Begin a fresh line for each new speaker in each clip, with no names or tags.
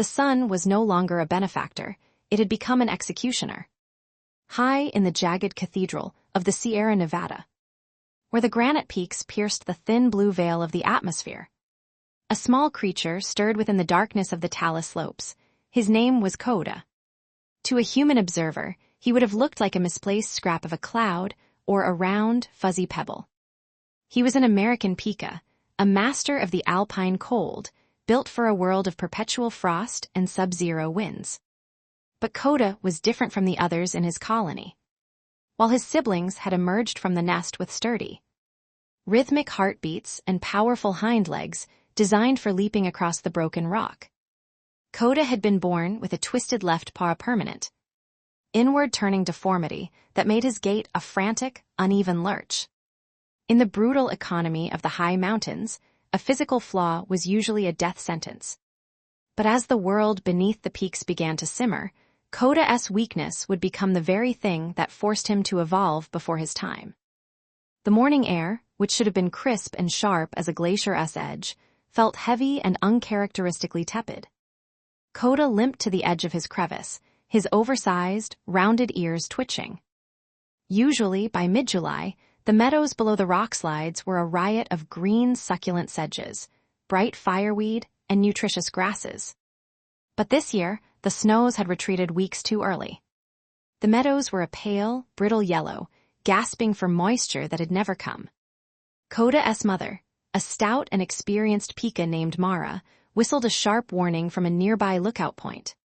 The sun was no longer a benefactor, it had become an executioner. High in the jagged cathedral of the Sierra Nevada, where the granite peaks pierced the thin blue veil of the atmosphere, a small creature stirred within the darkness of the talus slopes. His name was Coda. To a human observer, he would have looked like a misplaced scrap of a cloud or a round, fuzzy pebble. He was an American Pika, a master of the alpine cold, built for a world of perpetual frost and sub-zero winds. But Coda was different from the others in his colony. While his siblings had emerged from the nest with sturdy, rhythmic heartbeats and powerful hind legs designed for leaping across the broken rock, Coda had been born with a twisted left paw permanent, inward-turning deformity that made his gait a frantic, uneven lurch. In the brutal economy of the high mountains, a physical flaw was usually a death sentence. But as the world beneath the peaks began to simmer, Coda's weakness would become the very thing that forced him to evolve before his time. The morning air, which should have been crisp and sharp as a glacier's edge, felt heavy and uncharacteristically tepid. Coda limped to the edge of his crevice, his oversized, rounded ears twitching. Usually, by mid-July, the meadows below the rock slides were a riot of green, succulent sedges, bright fireweed, and nutritious grasses. But this year, the snows had retreated weeks too early. The meadows were a pale, brittle yellow, gasping for moisture that had never come. Coda's mother, a stout and experienced Pika named Mara, whistled a sharp warning from a nearby lookout point.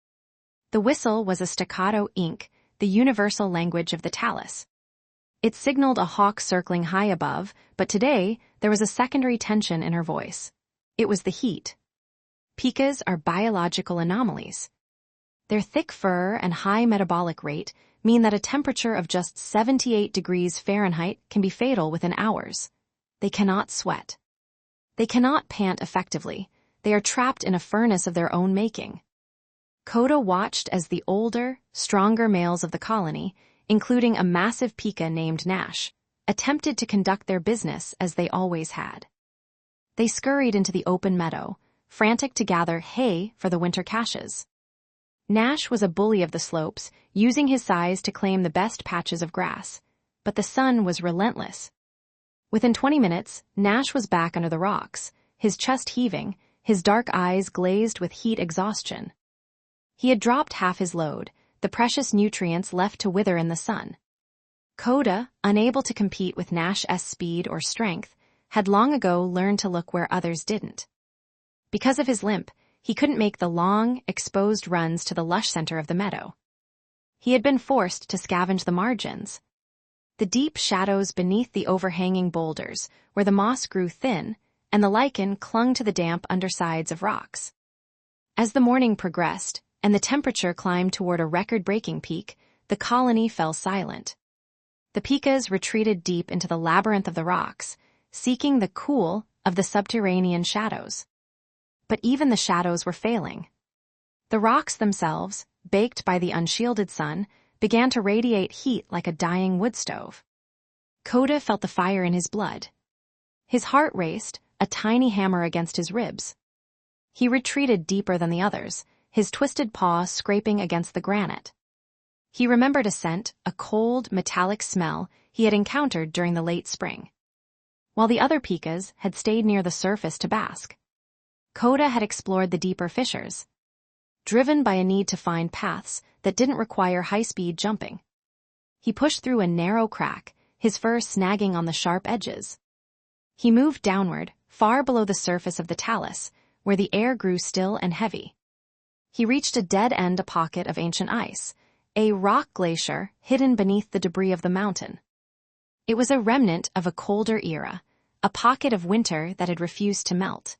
The whistle was a staccato ink, the universal language of the talus. It signaled a hawk circling high above, but today there was a secondary tension in her voice. It was the heat. Pikas are biological anomalies. Their thick fur and high metabolic rate mean that a temperature of just 78 degrees Fahrenheit can be fatal within hours. They cannot sweat. They cannot pant effectively. They are trapped in a furnace of their own making. Coda watched as the older, stronger males of the colony, including a massive Pika named Nash, attempted to conduct their business as they always had. They scurried into the open meadow, frantic to gather hay for the winter caches. Nash was a bully of the slopes, using his size to claim the best patches of grass, but the sun was relentless. Within 20 minutes, Nash was back under the rocks, his chest heaving, his dark eyes glazed with heat exhaustion. He had dropped half his load, the precious nutrients left to wither in the sun. Coda, unable to compete with Nash's speed or strength, had long ago learned to look where others didn't. Because of his limp, he couldn't make the long, exposed runs to the lush center of the meadow. He had been forced to scavenge the margins. The deep shadows beneath the overhanging boulders, where the moss grew thin, and the lichen clung to the damp undersides of rocks. As the morning progressed, and the temperature climbed toward a record-breaking peak, the colony fell silent. The Pikas retreated deep into the labyrinth of the rocks, seeking the cool of the subterranean shadows. But even the shadows were failing. The rocks themselves, baked by the unshielded sun, began to radiate heat like a dying wood stove. Coda felt the fire in his blood. His heart raced, a tiny hammer against his ribs. He retreated deeper than the others, his twisted paw scraping against the granite. He remembered a scent, a cold, metallic smell he had encountered during the late spring. While the other Pikas had stayed near the surface to bask, Coda had explored the deeper fissures, driven by a need to find paths that didn't require high-speed jumping. He pushed through a narrow crack, his fur snagging on the sharp edges. He moved downward, far below the surface of the talus, where the air grew still and heavy. He reached a dead-end pocket of ancient ice, a rock glacier hidden beneath the debris of the mountain. It was a remnant of a colder era, a pocket of winter that had refused to melt.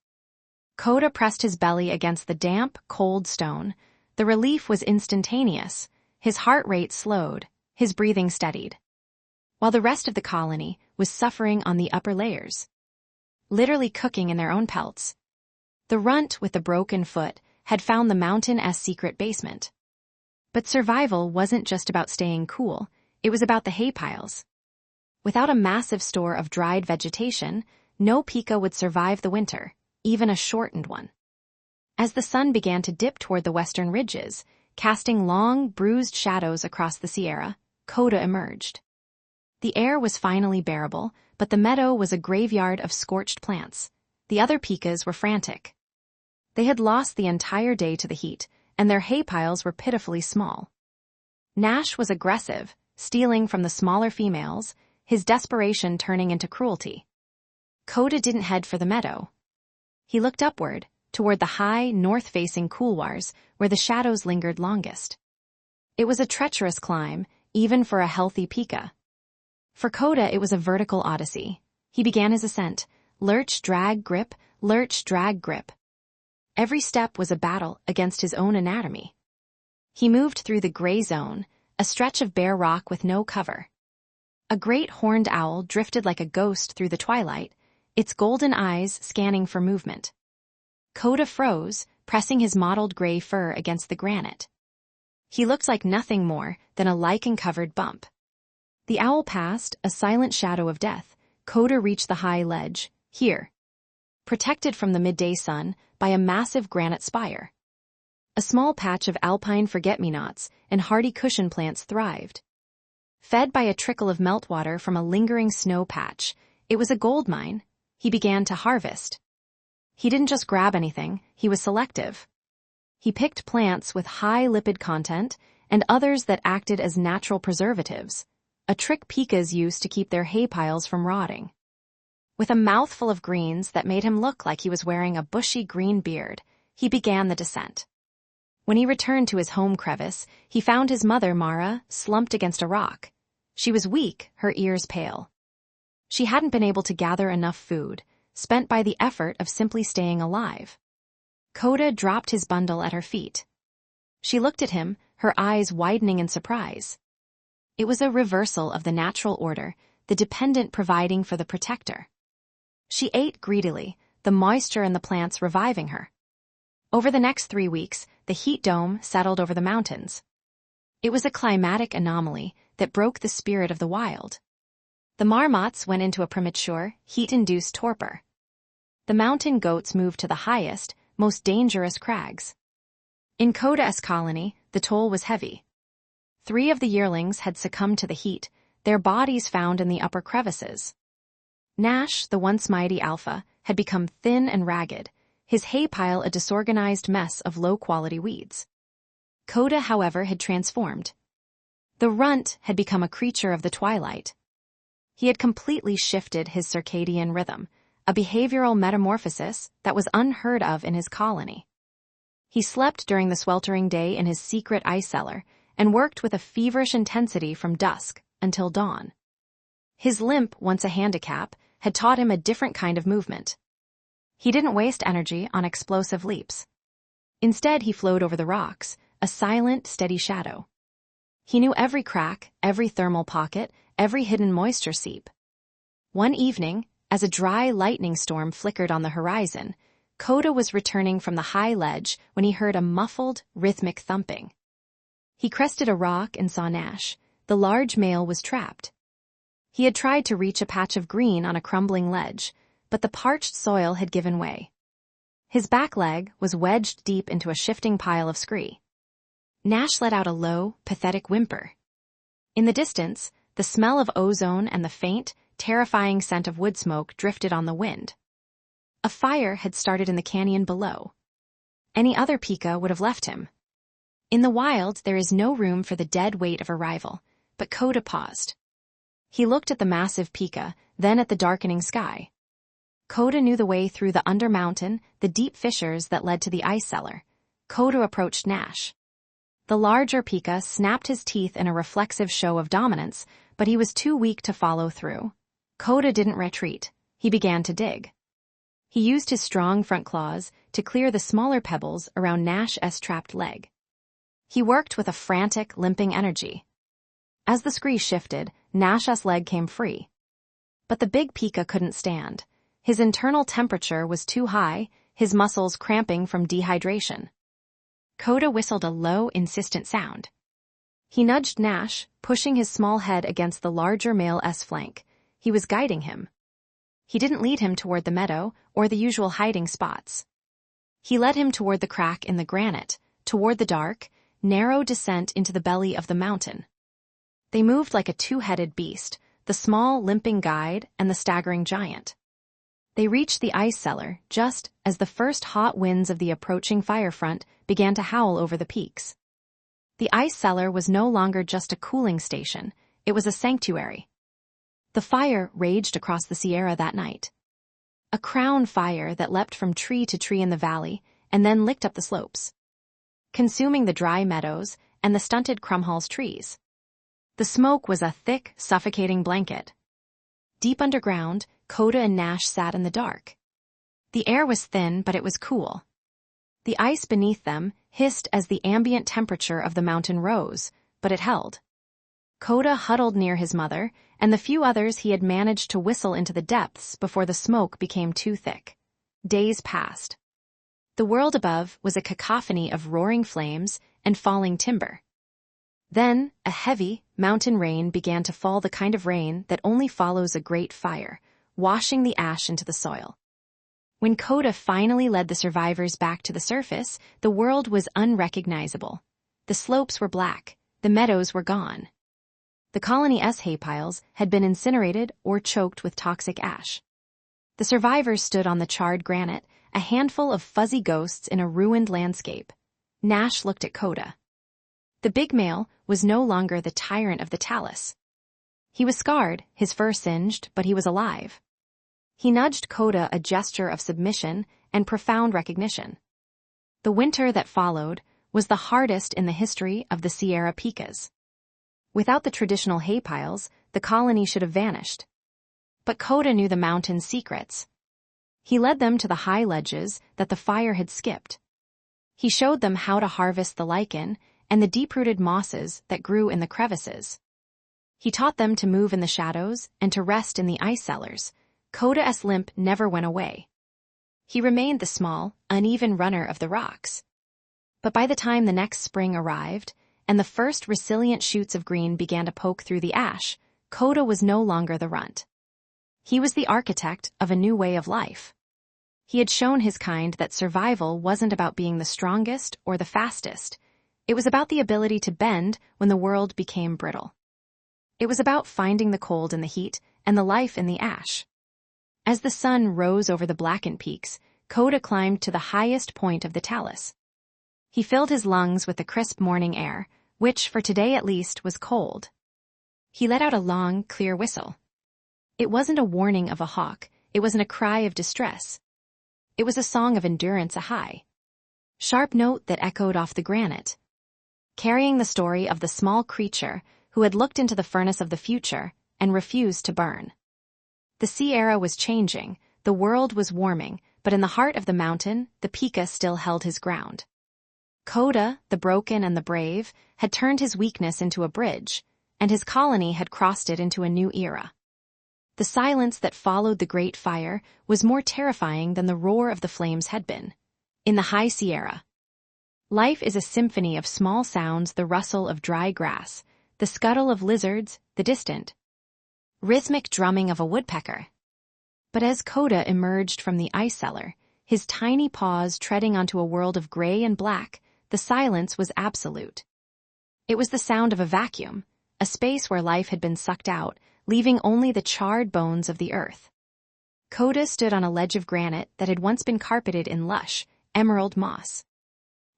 Coda pressed his belly against the damp, cold stone. The relief was instantaneous. His heart rate slowed, his breathing steadied. While the rest of the colony was suffering on the upper layers, literally cooking in their own pelts. The runt with the broken foot had found the mountain's secret basement. But survival wasn't just about staying cool, it was about the hay piles. Without a massive store of dried vegetation, no Pika would survive the winter, even a shortened one. As the sun began to dip toward the western ridges, casting long, bruised shadows across the Sierra, Coda emerged. The air was finally bearable, but the meadow was a graveyard of scorched plants. The other Pikas were frantic. They had lost the entire day to the heat, and their hay piles were pitifully small. Nash was aggressive, stealing from the smaller females, his desperation turning into cruelty. Coda didn't head for the meadow. He looked upward, toward the high, north-facing couloirs where the shadows lingered longest. It was a treacherous climb, even for a healthy Pika. For Coda, it was a vertical odyssey. He began his ascent, lurch, drag, grip, lurch, drag, grip. Every step was a battle against his own anatomy. He moved through the gray zone, a stretch of bare rock with no cover. A great horned owl drifted like a ghost through the twilight, its golden eyes scanning for movement. Coda froze, pressing his mottled gray fur against the granite. He looked like nothing more than a lichen-covered bump. The owl passed, a silent shadow of death. Coda reached the high ledge, here, protected from the midday sun by a massive granite spire. A small patch of alpine forget-me-nots and hardy cushion plants thrived. Fed by a trickle of meltwater from a lingering snow patch, it was a gold mine. He began to harvest. He didn't just grab anything, he was selective. He picked plants with high lipid content and others that acted as natural preservatives, a trick Pikas used to keep their hay piles from rotting. With a mouthful of greens that made him look like he was wearing a bushy green beard, he began the descent. When he returned to his home crevice, he found his mother, Mara, slumped against a rock. She was weak, her ears pale. She hadn't been able to gather enough food, spent by the effort of simply staying alive. Coda dropped his bundle at her feet. She looked at him, her eyes widening in surprise. It was a reversal of the natural order, the dependent providing for the protector. She ate greedily, the moisture in the plants reviving her. Over the next 3 weeks, the heat dome settled over the mountains. It was a climatic anomaly that broke the spirit of the wild. The marmots went into a premature, heat-induced torpor. The mountain goats moved to the highest, most dangerous crags. In Coda's colony, the toll was heavy. 3 of the yearlings had succumbed to the heat, their bodies found in the upper crevices. Nash, the once mighty alpha, had become thin and ragged, his hay pile a disorganized mess of low-quality weeds. Coda, however, had transformed. The runt had become a creature of the twilight. He had completely shifted his circadian rhythm, a behavioral metamorphosis that was unheard of in his colony. He slept during the sweltering day in his secret ice cellar and worked with a feverish intensity from dusk until dawn. His limp, once a handicap, had taught him a different kind of movement. He didn't waste energy on explosive leaps. Instead, he flowed over the rocks, a silent, steady shadow. He knew every crack, every thermal pocket, every hidden moisture seep. One evening, as a dry lightning storm flickered on the horizon, Coda was returning from the high ledge when he heard a muffled, rhythmic thumping. He crested a rock and saw Nash. The large male was trapped. He had tried to reach a patch of green on a crumbling ledge, but the parched soil had given way. His back leg was wedged deep into a shifting pile of scree. Nash let out a low, pathetic whimper. In the distance, the smell of ozone and the faint, terrifying scent of wood smoke drifted on the wind. A fire had started in the canyon below. Any other Pika would have left him. In the wild, there is no room for the dead weight of a rival, but Coda paused. He looked at the massive Pika, then at the darkening sky. Coda knew the way through the undermountain, the deep fissures that led to the ice cellar. Coda approached Nash. The larger Pika snapped his teeth in a reflexive show of dominance, but he was too weak to follow through. Coda didn't retreat. He began to dig. He used his strong front claws to clear the smaller pebbles around Nash's trapped leg. He worked with a frantic, limping energy. As the scree shifted, Nash's leg came free. But the big Pika couldn't stand. His internal temperature was too high, his muscles cramping from dehydration. Coda whistled a low, insistent sound. He nudged Nash, pushing his small head against the larger male's flank. He was guiding him. He didn't lead him toward the meadow or the usual hiding spots. He led him toward the crack in the granite, toward the dark, narrow descent into the belly of the mountain. They moved like a two-headed beast, the small, limping guide and the staggering giant. They reached the ice cellar just as the first hot winds of the approaching fire front began to howl over the peaks. The ice cellar was no longer just a cooling station, it was a sanctuary. The fire raged across the Sierra that night. A crown fire that leapt from tree to tree in the valley and then licked up the slopes, consuming the dry meadows and the stunted Crumhall's trees. The smoke was a thick, suffocating blanket. Deep underground, Coda and Nash sat in the dark. The air was thin, but it was cool. The ice beneath them hissed as the ambient temperature of the mountain rose, but it held. Coda huddled near his mother, and the few others he had managed to whistle into the depths before the smoke became too thick. Days passed. The world above was a cacophony of roaring flames and falling timber. Then, a heavy, mountain rain began to fall, the kind of rain that only follows a great fire, washing the ash into the soil. When Coda finally led the survivors back to the surface, the world was unrecognizable. The slopes were black, the meadows were gone. The colony's hay piles had been incinerated or choked with toxic ash. The survivors stood on the charred granite, a handful of fuzzy ghosts in a ruined landscape. Nash looked at Coda. The big male was no longer the tyrant of the talus. He was scarred, his fur singed, but he was alive. He nudged Coda, a gesture of submission and profound recognition. The winter that followed was the hardest in the history of the Sierra Pikas. Without the traditional hay piles, the colony should have vanished. But Coda knew the mountain's secrets. He led them to the high ledges that the fire had skipped. He showed them how to harvest the lichen and the deep-rooted mosses that grew in the crevices. He taught them to move in the shadows and to rest in the ice cellars. Coda's limp never went away. He remained the small, uneven runner of the rocks. But by the time the next spring arrived, and the first resilient shoots of green began to poke through the ash, Coda was no longer the runt. He was the architect of a new way of life. He had shown his kind that survival wasn't about being the strongest or the fastest. It was about the ability to bend when the world became brittle. It was about finding the cold in the heat and the life in the ash. As the sun rose over the blackened peaks, Coda climbed to the highest point of the talus. He filled his lungs with the crisp morning air, which, for today at least, was cold. He let out a long, clear whistle. It wasn't a warning of a hawk, it wasn't a cry of distress. It was a song of endurance, a high, sharp note that echoed off the granite, carrying the story of the small creature who had looked into the furnace of the future and refused to burn. The Sierra was changing, the world was warming, but in the heart of the mountain, the Pika still held his ground. Coda, the broken and the brave, had turned his weakness into a bridge, and his colony had crossed it into a new era. The silence that followed the Great Fire was more terrifying than the roar of the flames had been. In the High Sierra, life is a symphony of small sounds, the rustle of dry grass, the scuttle of lizards, the distant, rhythmic drumming of a woodpecker. But as Coda emerged from the ice cellar, his tiny paws treading onto a world of gray and black, the silence was absolute. It was the sound of a vacuum, a space where life had been sucked out, leaving only the charred bones of the earth. Coda stood on a ledge of granite that had once been carpeted in lush, emerald moss.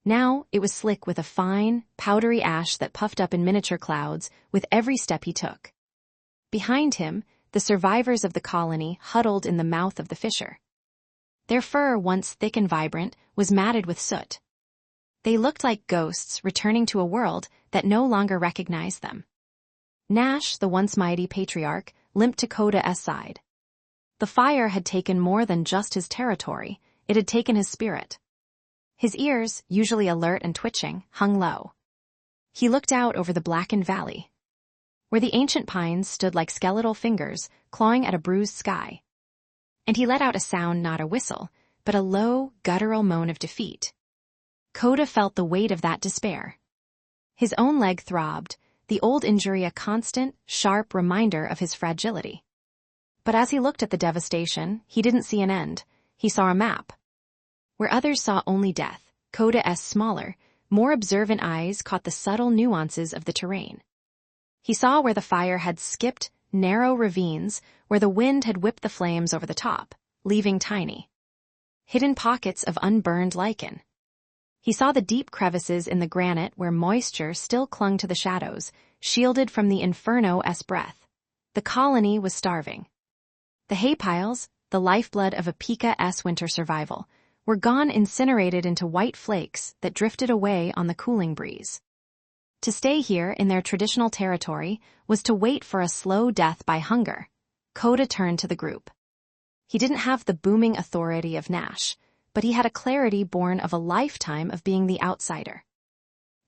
Now it was slick with a fine, powdery ash that puffed up in miniature clouds with every step he took. Behind him, the survivors of the colony huddled in the mouth of the fissure. Their fur, once thick and vibrant, was matted with soot. They looked like ghosts returning to a world that no longer recognized them. Nash, the once mighty patriarch, limped to Coda's side. The fire had taken more than just his territory, it had taken his spirit. His ears, usually alert and twitching, hung low. He looked out over the blackened valley, where the ancient pines stood like skeletal fingers clawing at a bruised sky. And he let out a sound, not a whistle, but a low, guttural moan of defeat. Coda felt the weight of that despair. His own leg throbbed, the old injury a constant, sharp reminder of his fragility. But as he looked at the devastation, he didn't see an end. He saw a map. Where others saw only death, Koda's smaller, more observant eyes caught the subtle nuances of the terrain. He saw where the fire had skipped narrow ravines, where the wind had whipped the flames over the top, leaving tiny, hidden pockets of unburned lichen. He saw the deep crevices in the granite where moisture still clung to the shadows, shielded from the inferno's breath. The colony was starving. The hay piles, the lifeblood of a Pika's winter survival, were gone, incinerated into white flakes that drifted away on the cooling breeze. To stay here in their traditional territory was to wait for a slow death by hunger. Koda turned to the group. He didn't have the booming authority of Nash, but he had a clarity born of a lifetime of being the outsider.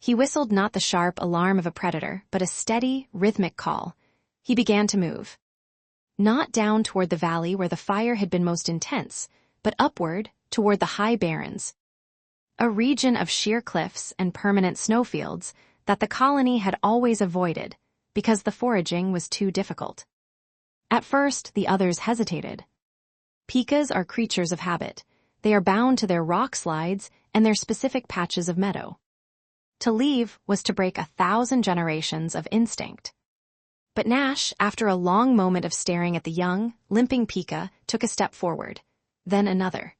He whistled not the sharp alarm of a predator, but a steady, rhythmic call. He began to move. Not down toward the valley where the fire had been most intense, but upward toward the high barrens, a region of sheer cliffs and permanent snowfields that the colony had always avoided because the foraging was too difficult. At first, the others hesitated. Pikas are creatures of habit. They are bound to their rock slides and their specific patches of meadow. To leave was to break 1,000 generations of instinct. But Nash, after a long moment of staring at the young, limping Pika, took a step forward, then another.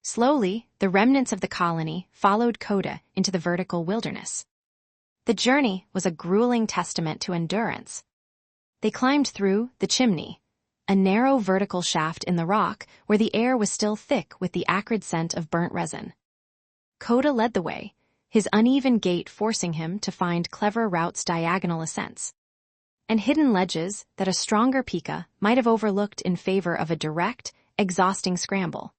Slowly, the remnants of the colony followed Koda into the vertical wilderness. The journey was a grueling testament to endurance. They climbed through the chimney, a narrow vertical shaft in the rock where the air was still thick with the acrid scent of burnt resin. Koda led the way, his uneven gait forcing him to find clever routes, diagonal ascents, and hidden ledges that a stronger Pika might have overlooked in favor of a direct, exhausting scramble.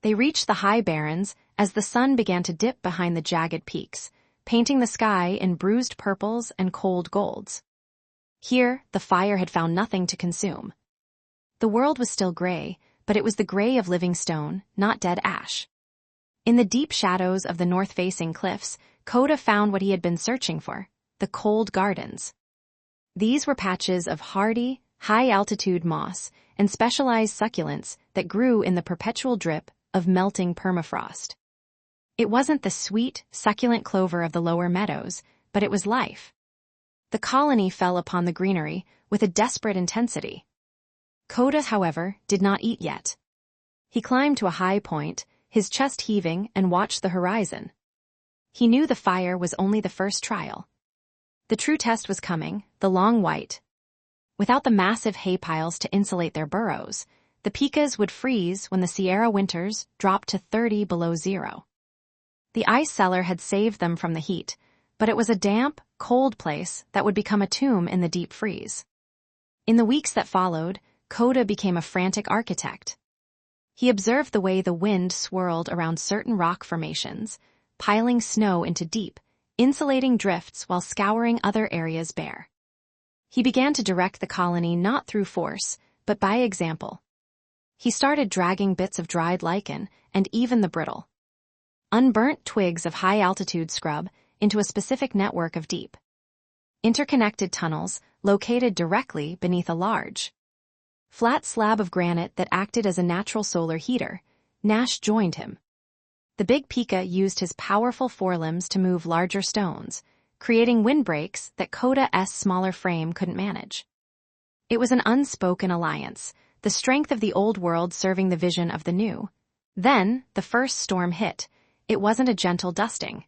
They reached the high barrens as the sun began to dip behind the jagged peaks, painting the sky in bruised purples and cold golds. Here, the fire had found nothing to consume. The world was still gray, but it was the gray of living stone, not dead ash. In the deep shadows of the north-facing cliffs, Koda found what he had been searching for, the cold gardens. These were patches of hardy, high-altitude moss and specialized succulents that grew in the perpetual drip of melting permafrost. It wasn't the sweet, succulent clover of the lower meadows, but it was life. The colony fell upon the greenery with a desperate intensity. Koda, however, did not eat yet. He climbed to a high point, his chest heaving, and watched the horizon. He knew the fire was only the first trial. The true test was coming, the long white. Without the massive hay piles to insulate their burrows, the Pikas would freeze when the Sierra winters dropped to 30 below zero. The ice cellar had saved them from the heat, but it was a damp, cold place that would become a tomb in the deep freeze. In the weeks that followed, Koda became a frantic architect. He observed the way the wind swirled around certain rock formations, piling snow into deep, insulating drifts while scouring other areas bare. He began to direct the colony not through force, but by example. He started dragging bits of dried lichen and even the brittle, unburnt twigs of high-altitude scrub into a specific network of deep, interconnected tunnels located directly beneath a large, flat slab of granite that acted as a natural solar heater. Nash joined him. The big Pika used his powerful forelimbs to move larger stones, creating windbreaks that Koda's smaller frame couldn't manage. It was an unspoken alliance, the strength of the old world serving the vision of the new. Then, the first storm hit. It wasn't a gentle dusting.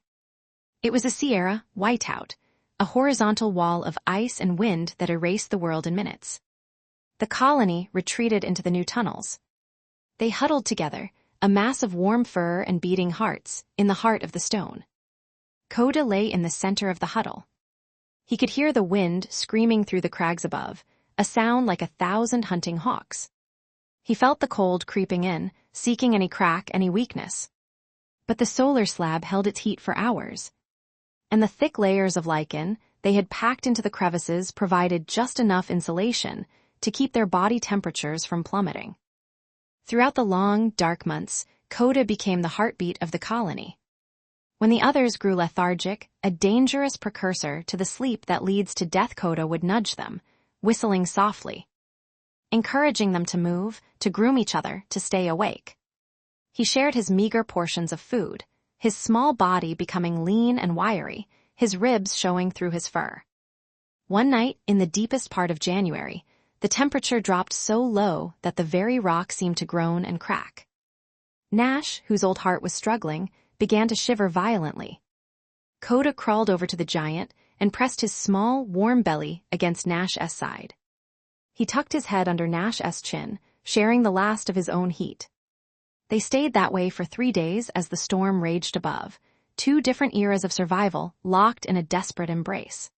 It was a Sierra whiteout, a horizontal wall of ice and wind that erased the world in minutes. The colony retreated into the new tunnels. They huddled together, a mass of warm fur and beating hearts, in the heart of the stone. Koda lay in the center of the huddle. He could hear the wind screaming through the crags above, a sound like 1,000 hunting hawks. He felt the cold creeping in, seeking any crack, any weakness. But the solar slab held its heat for hours. And the thick layers of lichen they had packed into the crevices provided just enough insulation to keep their body temperatures from plummeting. Throughout the long, dark months, Koda became the heartbeat of the colony. When the others grew lethargic, a dangerous precursor to the sleep that leads to death, Koda would nudge them, whistling softly, encouraging them to move, to groom each other, to stay awake. He shared his meager portions of food, his small body becoming lean and wiry, his ribs showing through his fur. One night, in the deepest part of January, the temperature dropped so low that the very rock seemed to groan and crack. Nash, whose old heart was struggling, began to shiver violently. Koda crawled over to the giant and pressed his small, warm belly against Nash's side. He tucked his head under Nash's chin, sharing the last of his own heat. They stayed that way for 3 days as the storm raged above, 2 different eras of survival locked in a desperate embrace.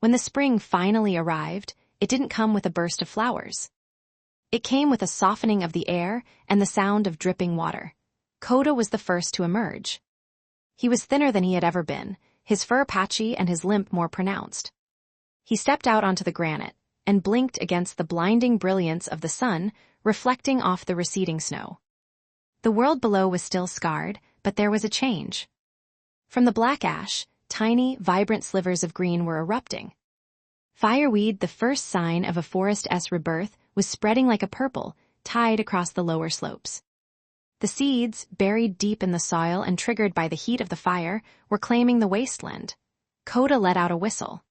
When the spring finally arrived, it didn't come with a burst of flowers. It came with a softening of the air and the sound of dripping water. Koda was the first to emerge. He was thinner than he had ever been, his fur patchy and his limp more pronounced. He stepped out onto the granite and blinked against the blinding brilliance of the sun reflecting off the receding snow. The world below was still scarred, but there was a change. From the black ash, tiny, vibrant slivers of green were erupting. Fireweed, the first sign of a forest's rebirth, was spreading like a purple tide across the lower slopes. The seeds, buried deep in the soil and triggered by the heat of the fire, were claiming the wasteland. Koda let out a whistle.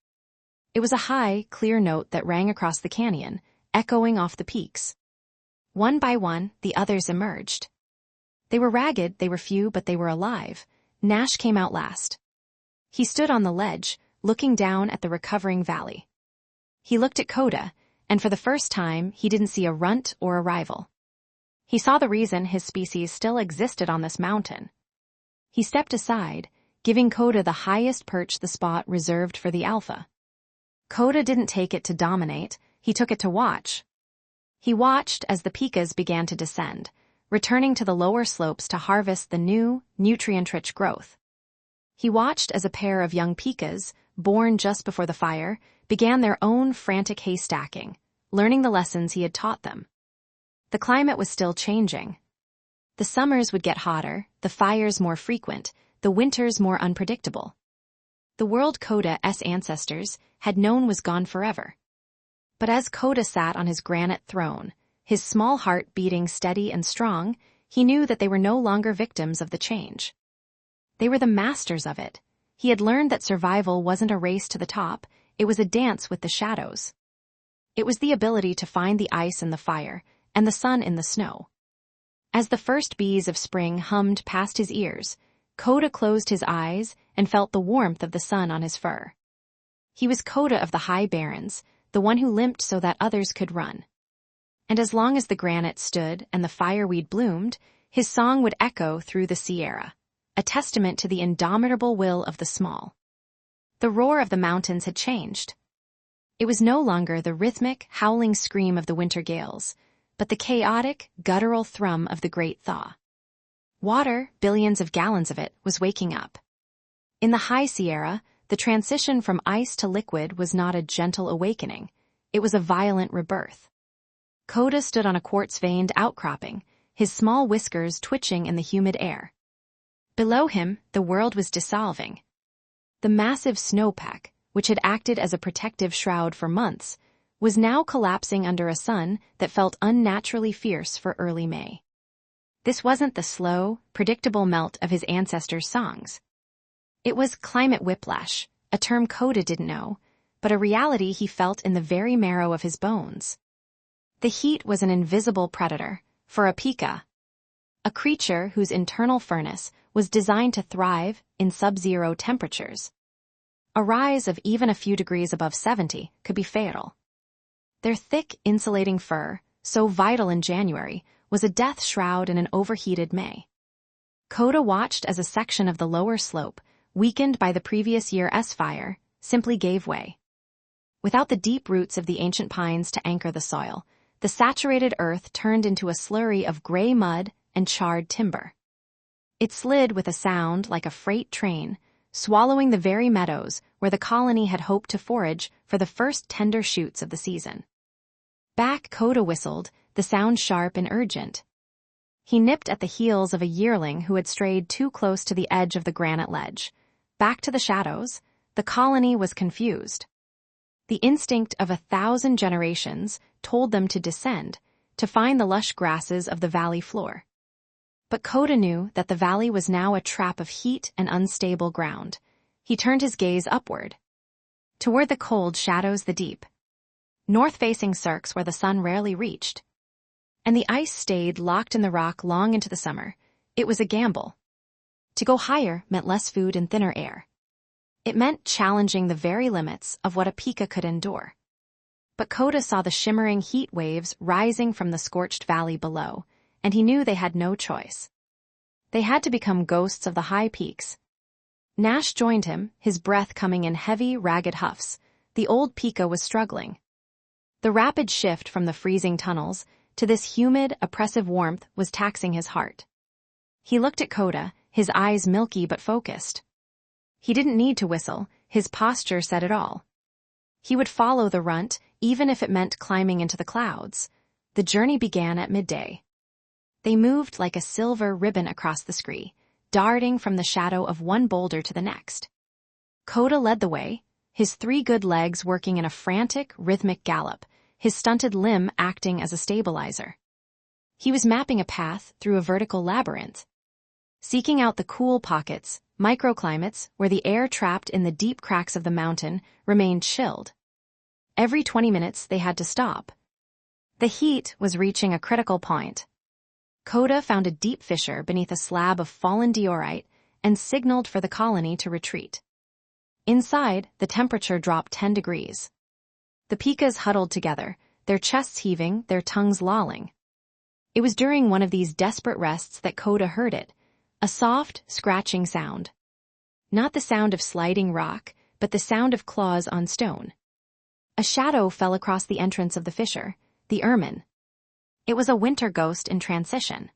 It was a high, clear note that rang across the canyon, echoing off the peaks. One by one, the others emerged. They were ragged, they were few, but they were alive. Nash came out last. He stood on the ledge, looking down at the recovering valley. He looked at Koda, and for the first time, he didn't see a runt or a rival. He saw the reason his species still existed on this mountain. He stepped aside, giving Koda the highest perch, the spot reserved for the alpha. Koda didn't take it to dominate, he took it to watch. He watched as the Pikas began to descend, returning to the lower slopes to harvest the new, nutrient-rich growth. He watched as a pair of young Pikas, born just before the fire, began their own frantic haystacking, learning the lessons he had taught them. The climate was still changing. The summers would get hotter, the fires more frequent, the winters more unpredictable. The world Koda's ancestors had known was gone forever. But as Koda sat on his granite throne, his small heart beating steady and strong, he knew that they were no longer victims of the change. They were the masters of it. He had learned that survival wasn't a race to the top, it was a dance with the shadows. It was the ability to find the ice in the fire, and the sun in the snow. As the first bees of spring hummed past his ears, Koda closed his eyes and felt the warmth of the sun on his fur. He was Koda of the high barrens, the one who limped so that others could run. And as long as the granite stood and the fireweed bloomed, his song would echo through the Sierra, a testament to the indomitable will of the small. The roar of the mountains had changed. It was no longer the rhythmic, howling scream of the winter gales, but the chaotic, guttural thrum of the great thaw. Water, billions of gallons of it, was waking up. In the high Sierra, the transition from ice to liquid was not a gentle awakening, it was a violent rebirth. Koda stood on a quartz-veined outcropping, his small whiskers twitching in the humid air. Below him, the world was dissolving. The massive snowpack, which had acted as a protective shroud for months, was now collapsing under a sun that felt unnaturally fierce for early May. This wasn't the slow, predictable melt of his ancestors' songs. It was climate whiplash, a term Koda didn't know, but a reality he felt in the very marrow of his bones. The heat was an invisible predator, for a Pika, a creature whose internal furnace was designed to thrive in sub-zero temperatures. A rise of even a few degrees above 70 could be fatal. Their thick, insulating fur, so vital in January, was a death shroud in an overheated May. Koda watched as a section of the lower slope, weakened by the previous year's fire, simply gave way. Without the deep roots of the ancient pines to anchor the soil, the saturated earth turned into a slurry of gray mud and charred timber. It slid with a sound like a freight train, swallowing the very meadows where the colony had hoped to forage for the first tender shoots of the season. Back, Koda whistled, the sound sharp and urgent. He nipped at the heels of a yearling who had strayed too close to the edge of the granite ledge. Back to the shadows, the colony was confused. The instinct of 1,000 generations told them to descend, to find the lush grasses of the valley floor. But Koda knew that the valley was now a trap of heat and unstable ground. He turned his gaze upward, toward the cold shadows, the deep, north-facing cirques where the sun rarely reached. And the ice stayed locked in the rock long into the summer. It was a gamble. To go higher meant less food and thinner air. It meant challenging the very limits of what a Pika could endure. But Koda saw the shimmering heat waves rising from the scorched valley below, and he knew they had no choice. They had to become ghosts of the high peaks. Nash joined him, his breath coming in heavy, ragged huffs. The old Pika was struggling. The rapid shift from the freezing tunnels to this humid, oppressive warmth was taxing his heart. He looked at Koda, his eyes milky but focused. He didn't need to whistle, his posture said it all. He would follow the runt, even if it meant climbing into the clouds. The journey began at midday. They moved like a silver ribbon across the scree, darting from the shadow of one boulder to the next. Koda led the way, his 3 good legs working in a frantic, rhythmic gallop, his stunted limb acting as a stabilizer. He was mapping a path through a vertical labyrinth, seeking out the cool pockets, microclimates where the air trapped in the deep cracks of the mountain remained chilled. Every 20 minutes they had to stop. The heat was reaching a critical point. Koda found a deep fissure beneath a slab of fallen diorite and signaled for the colony to retreat. Inside, the temperature dropped 10 degrees. The Pikas huddled together, their chests heaving, their tongues lolling. It was during one of these desperate rests that Koda heard it, a soft, scratching sound. Not the sound of sliding rock, but the sound of claws on stone. A shadow fell across the entrance of the fissure, the ermine. It was a winter ghost in transition.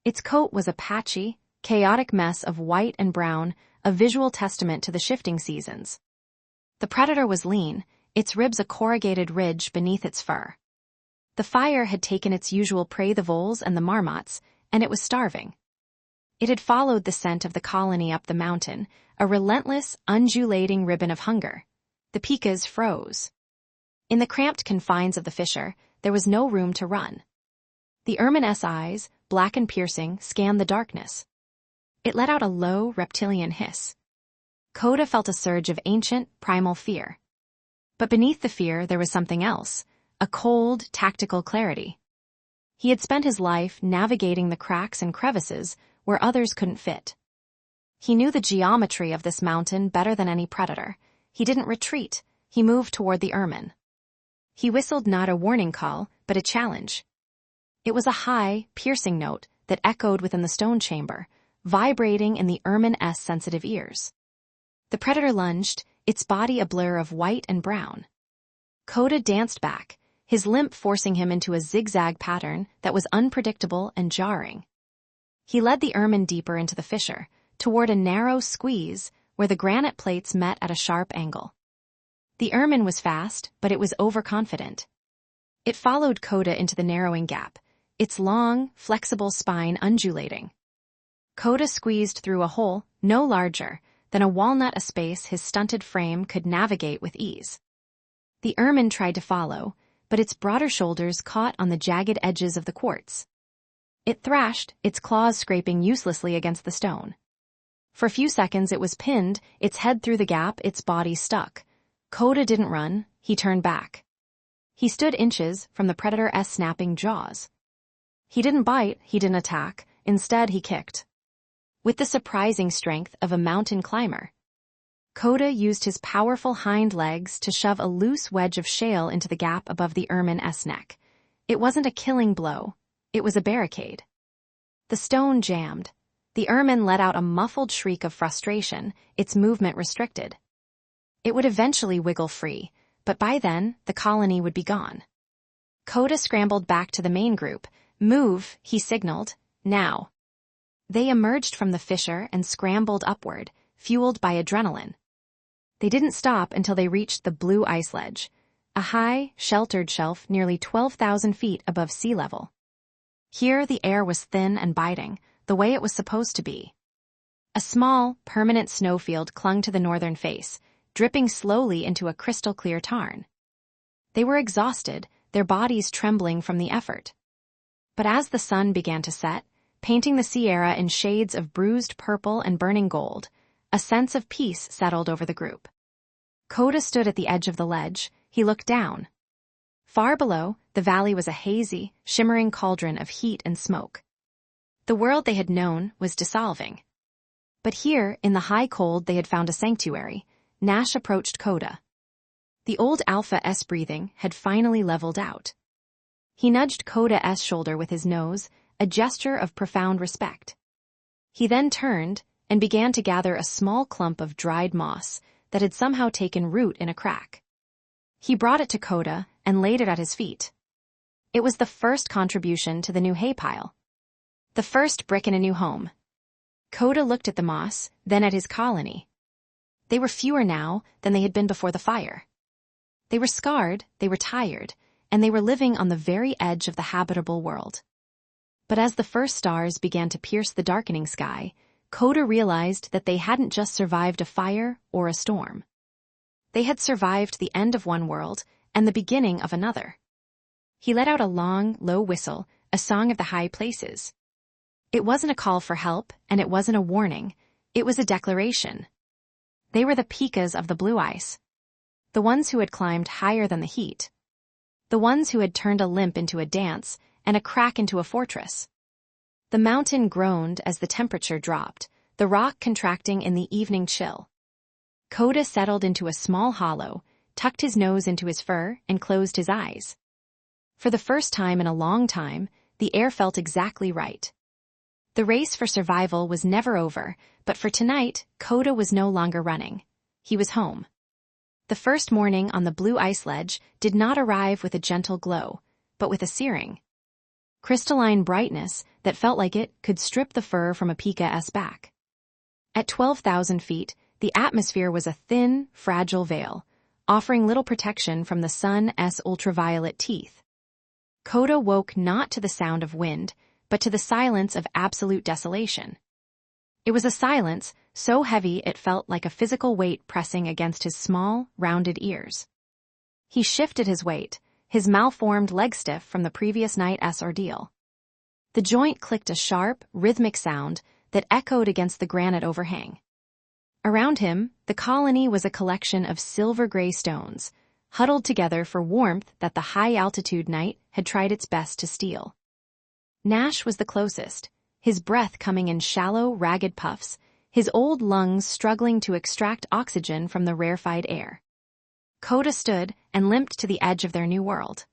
Its coat was a patchy, chaotic mess of white and brown, a visual testament to the shifting seasons. The predator was lean, its ribs a corrugated ridge beneath its fur. The fire had taken its usual prey, the voles and the marmots, and it was starving. It had followed the scent of the colony up the mountain, a relentless, undulating ribbon of hunger. The Pikas froze. In the cramped confines of the fissure, there was no room to run. The ermine's eyes, black and piercing, scanned the darkness. It let out a low, reptilian hiss. Koda felt a surge of ancient, primal fear. But beneath the fear there was something else, a cold, tactical clarity. He had spent his life navigating the cracks and crevices where others couldn't fit. He knew the geometry of this mountain better than any predator. He didn't retreat, he moved toward the ermine. He whistled not a warning call, but a challenge. It was a high, piercing note that echoed within the stone chamber, vibrating in the ermine's sensitive ears. The predator lunged, its body a blur of white and brown. Koda danced back, his limp forcing him into a zigzag pattern that was unpredictable and jarring. He led the ermine deeper into the fissure, toward a narrow squeeze where the granite plates met at a sharp angle. The ermine was fast, but it was overconfident. It followed Koda into the narrowing gap, its long, flexible spine undulating. Koda squeezed through a hole no larger than a walnut, a space his stunted frame could navigate with ease. The ermine tried to follow, but its broader shoulders caught on the jagged edges of the quartz. It thrashed, its claws scraping uselessly against the stone. For a few seconds it was pinned, its head through the gap, its body stuck. Koda didn't run, he turned back. He stood inches from the predator's snapping jaws. He didn't bite, he didn't attack, instead he kicked. With the surprising strength of a mountain climber. Koda used his powerful hind legs to shove a loose wedge of shale into the gap above the ermine's neck. It wasn't a killing blow, it was a barricade. The stone jammed. The ermine let out a muffled shriek of frustration, its movement restricted. It would eventually wiggle free, but by then, the colony would be gone. Koda scrambled back to the main group. Move, he signaled, now. They emerged from the fissure and scrambled upward, fueled by adrenaline. They didn't stop until they reached the blue ice ledge, a high, sheltered shelf nearly 12,000 feet above sea level. Here the air was thin and biting, the way it was supposed to be. A small, permanent snowfield clung to the northern face, dripping slowly into a crystal-clear tarn. They were exhausted, their bodies trembling from the effort. But as the sun began to set, painting the Sierra in shades of bruised purple and burning gold. A sense of peace settled over the group. Coda stood at the edge of the ledge. He looked down. Far below, the valley was a hazy, shimmering cauldron of heat and smoke. The world they had known was dissolving. But here, in the high cold, they had found a sanctuary. Nash approached Coda. The old Alpha S breathing had finally leveled out. He nudged Coda S shoulder with his nose, a gesture of profound respect. He then turned and began to gather a small clump of dried moss that had somehow taken root in a crack. He brought it to Coda and laid it at his feet. It was the first contribution to the new hay pile. The first brick in a new home. Coda looked at the moss, then at his colony. They were fewer now than they had been before the fire. They were scarred, they were tired, and they were living on the very edge of the habitable world. But as the first stars began to pierce the darkening sky, Coda realized that they hadn't just survived a fire or a storm. They had survived the end of one world and the beginning of another. He let out a long, low whistle, a song of the high places. It wasn't a call for help, and it wasn't a warning. It was a declaration. They were the Pikas of the blue ice. The ones who had climbed higher than the heat. The ones who had turned a limp into a dance and a crack into a fortress. The mountain groaned as the temperature dropped, the rock contracting in the evening chill. Coda settled into a small hollow, tucked his nose into his fur, and closed his eyes. For the first time in a long time, the air felt exactly right. The race for survival was never over, but for tonight, Coda was no longer running. He was home. The first morning on the blue ice ledge did not arrive with a gentle glow, but with a searing, crystalline brightness that felt like it could strip the fur from a Pika S back. At 12,000 feet, the atmosphere was a thin, fragile veil, offering little protection from the sun's ultraviolet teeth. Coda woke not to the sound of wind, but to the silence of absolute desolation. It was a silence so heavy it felt like a physical weight pressing against his small, rounded ears. He shifted his weight, his malformed leg stiff from the previous night's ordeal. The joint clicked a sharp, rhythmic sound that echoed against the granite overhang. Around him, the colony was a collection of silver-gray stones, huddled together for warmth that the high-altitude night had tried its best to steal. Nash was the closest, his breath coming in shallow, ragged puffs, his old lungs struggling to extract oxygen from the rarefied air. Coda stood and limped to the edge of their new world.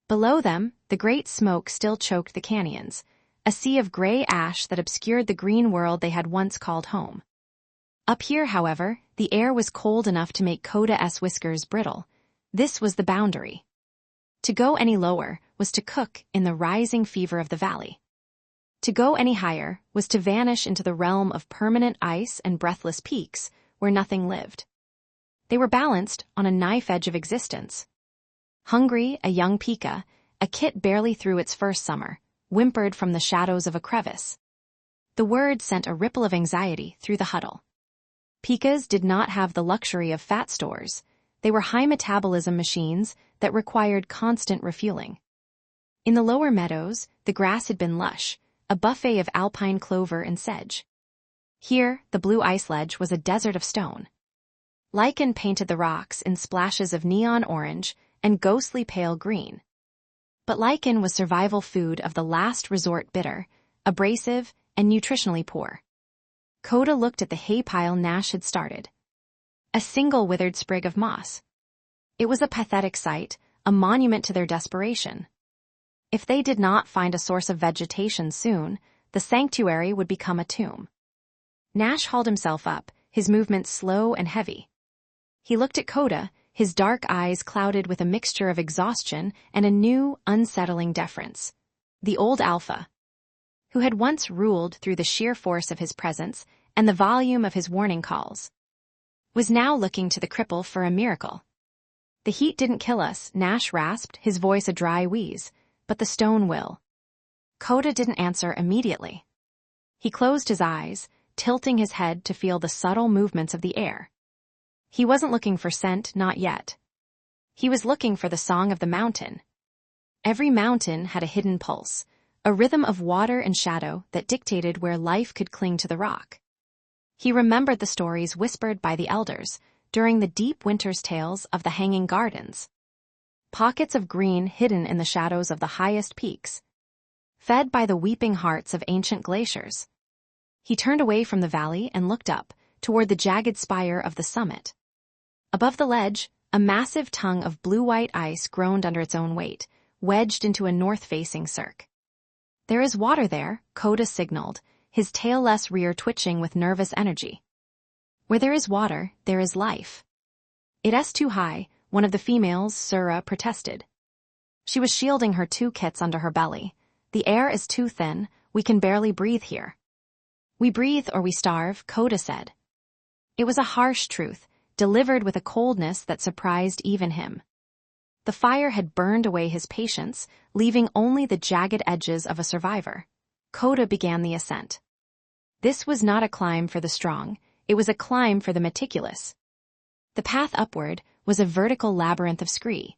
Below them, the great smoke still choked the canyons, a sea of gray ash that obscured the green world they had once called home. Up here, however, the air was cold enough to make Coda's whiskers brittle. This was the boundary. To go any lower was to cook in the rising fever of the valley. To go any higher was to vanish into the realm of permanent ice and breathless peaks where nothing lived. They were balanced on a knife edge of existence. Hungry, a young Pika, a kit barely through its first summer, whimpered from the shadows of a crevice. The word sent a ripple of anxiety through the huddle. Pikas did not have the luxury of fat stores. They were high-metabolism machines that required constant refueling. In the lower meadows, the grass had been lush, a buffet of alpine clover and sedge. Here, the blue ice ledge was a desert of stone. Lichen painted the rocks in splashes of neon orange and ghostly pale green. But lichen was survival food of the last resort bitter, abrasive, and nutritionally poor. Coda looked at the hay pile Nash had started. A single withered sprig of moss. It was a pathetic sight, a monument to their desperation. If they did not find a source of vegetation soon, the sanctuary would become a tomb. Nash hauled himself up, his movements slow and heavy. He looked at Coda, his dark eyes clouded with a mixture of exhaustion and a new, unsettling deference. The old Alpha, who had once ruled through the sheer force of his presence and the volume of his warning calls, was now looking to the cripple for a miracle. The heat didn't kill us, Nash rasped, his voice a dry wheeze, but the stone will. Coda didn't answer immediately. He closed his eyes, tilting his head to feel the subtle movements of the air. He wasn't looking for scent, not yet. He was looking for the song of the mountain. Every mountain had a hidden pulse, a rhythm of water and shadow that dictated where life could cling to the rock. He remembered the stories whispered by the elders during the deep winter's tales of the hanging gardens. Pockets of green hidden in the shadows of the highest peaks, fed by the weeping hearts of ancient glaciers. He turned away from the valley and looked up, toward the jagged spire of the summit. Above the ledge, a massive tongue of blue-white ice groaned under its own weight, wedged into a north-facing cirque. "There is water there," Coda signaled, his tailless rear twitching with nervous energy. "Where there is water, there is life." "It's too high," one of the females, Sura, protested. She was shielding her 2 kits under her belly. "The air is too thin, we can barely breathe here." "We breathe or we starve," Coda said. It was a harsh truth, delivered with a coldness that surprised even him. The fire had burned away his patience, leaving only the jagged edges of a survivor. Coda began the ascent. This was not a climb for the strong, it was a climb for the meticulous. The path upward was a vertical labyrinth of scree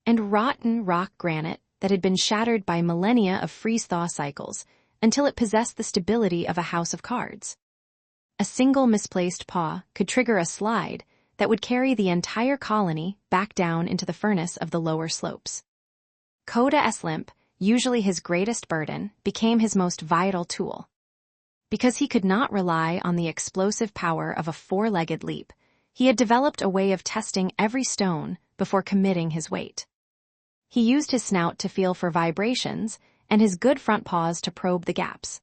and rotten rock granite that had been shattered by millennia of freeze-thaw cycles until it possessed the stability of a house of cards. A single misplaced paw could trigger a slide that would carry the entire colony back down into the furnace of the lower slopes. Coda's limp, usually his greatest burden, became his most vital tool. Because he could not rely on the explosive power of a 4-legged leap, he had developed a way of testing every stone before committing his weight. He used his snout to feel for vibrations and his good front paws to probe the gaps.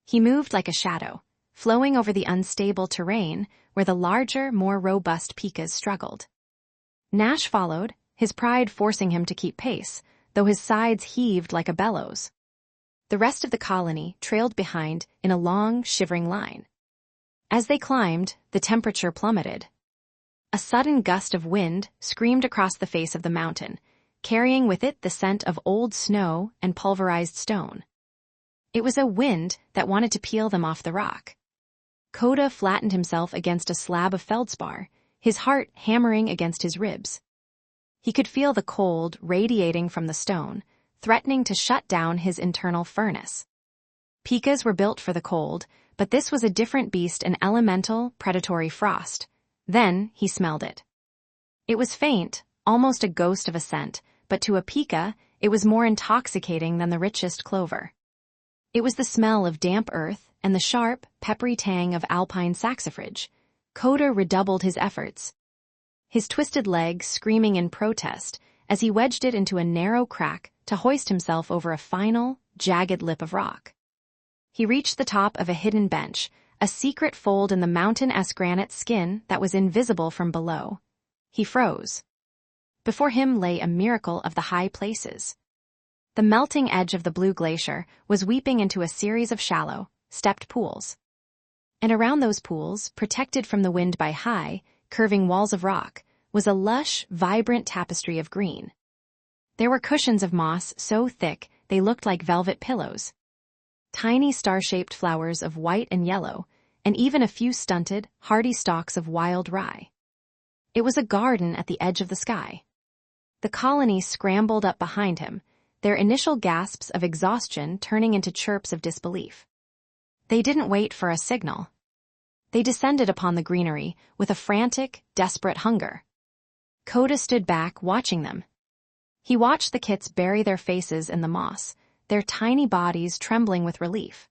He moved like a shadow, flowing over the unstable terrain where the larger, more robust Pikas struggled. Nash followed, his pride forcing him to keep pace, though his sides heaved like a bellows. The rest of the colony trailed behind in a long, shivering line. As they climbed, the temperature plummeted. A sudden gust of wind screamed across the face of the mountain, carrying with it the scent of old snow and pulverized stone. It was a wind that wanted to peel them off the rock. Coda flattened himself against a slab of feldspar, his heart hammering against his ribs. He could feel the cold radiating from the stone, threatening to shut down his internal furnace. Pikas were built for the cold, but this was a different beast, an elemental, predatory frost. Then he smelled it. It was faint, almost a ghost of a scent, but to a Pika, it was more intoxicating than the richest clover. It was the smell of damp earth and the sharp, peppery tang of alpine saxifrage. Coda redoubled his efforts, his twisted legs screaming in protest as he wedged it into a narrow crack to hoist himself over a final, jagged lip of rock. He reached the top of a hidden bench, a secret fold in the mountain-esque granite skin that was invisible from below. He froze. Before him lay a miracle of the high places. The melting edge of the blue glacier was weeping into a series of shallow, stepped pools. And around those pools, protected from the wind by high, curving walls of rock, was a lush, vibrant tapestry of green. There were cushions of moss so thick they looked like velvet pillows, tiny star-shaped flowers of white and yellow, and even a few stunted, hardy stalks of wild rye. It was a garden at the edge of the sky. The colony scrambled up behind him, their initial gasps of exhaustion turning into chirps of disbelief. They didn't wait for a signal. They descended upon the greenery with a frantic, desperate hunger. Coda stood back, watching them. He watched the kits bury their faces in the moss, their tiny bodies trembling with relief.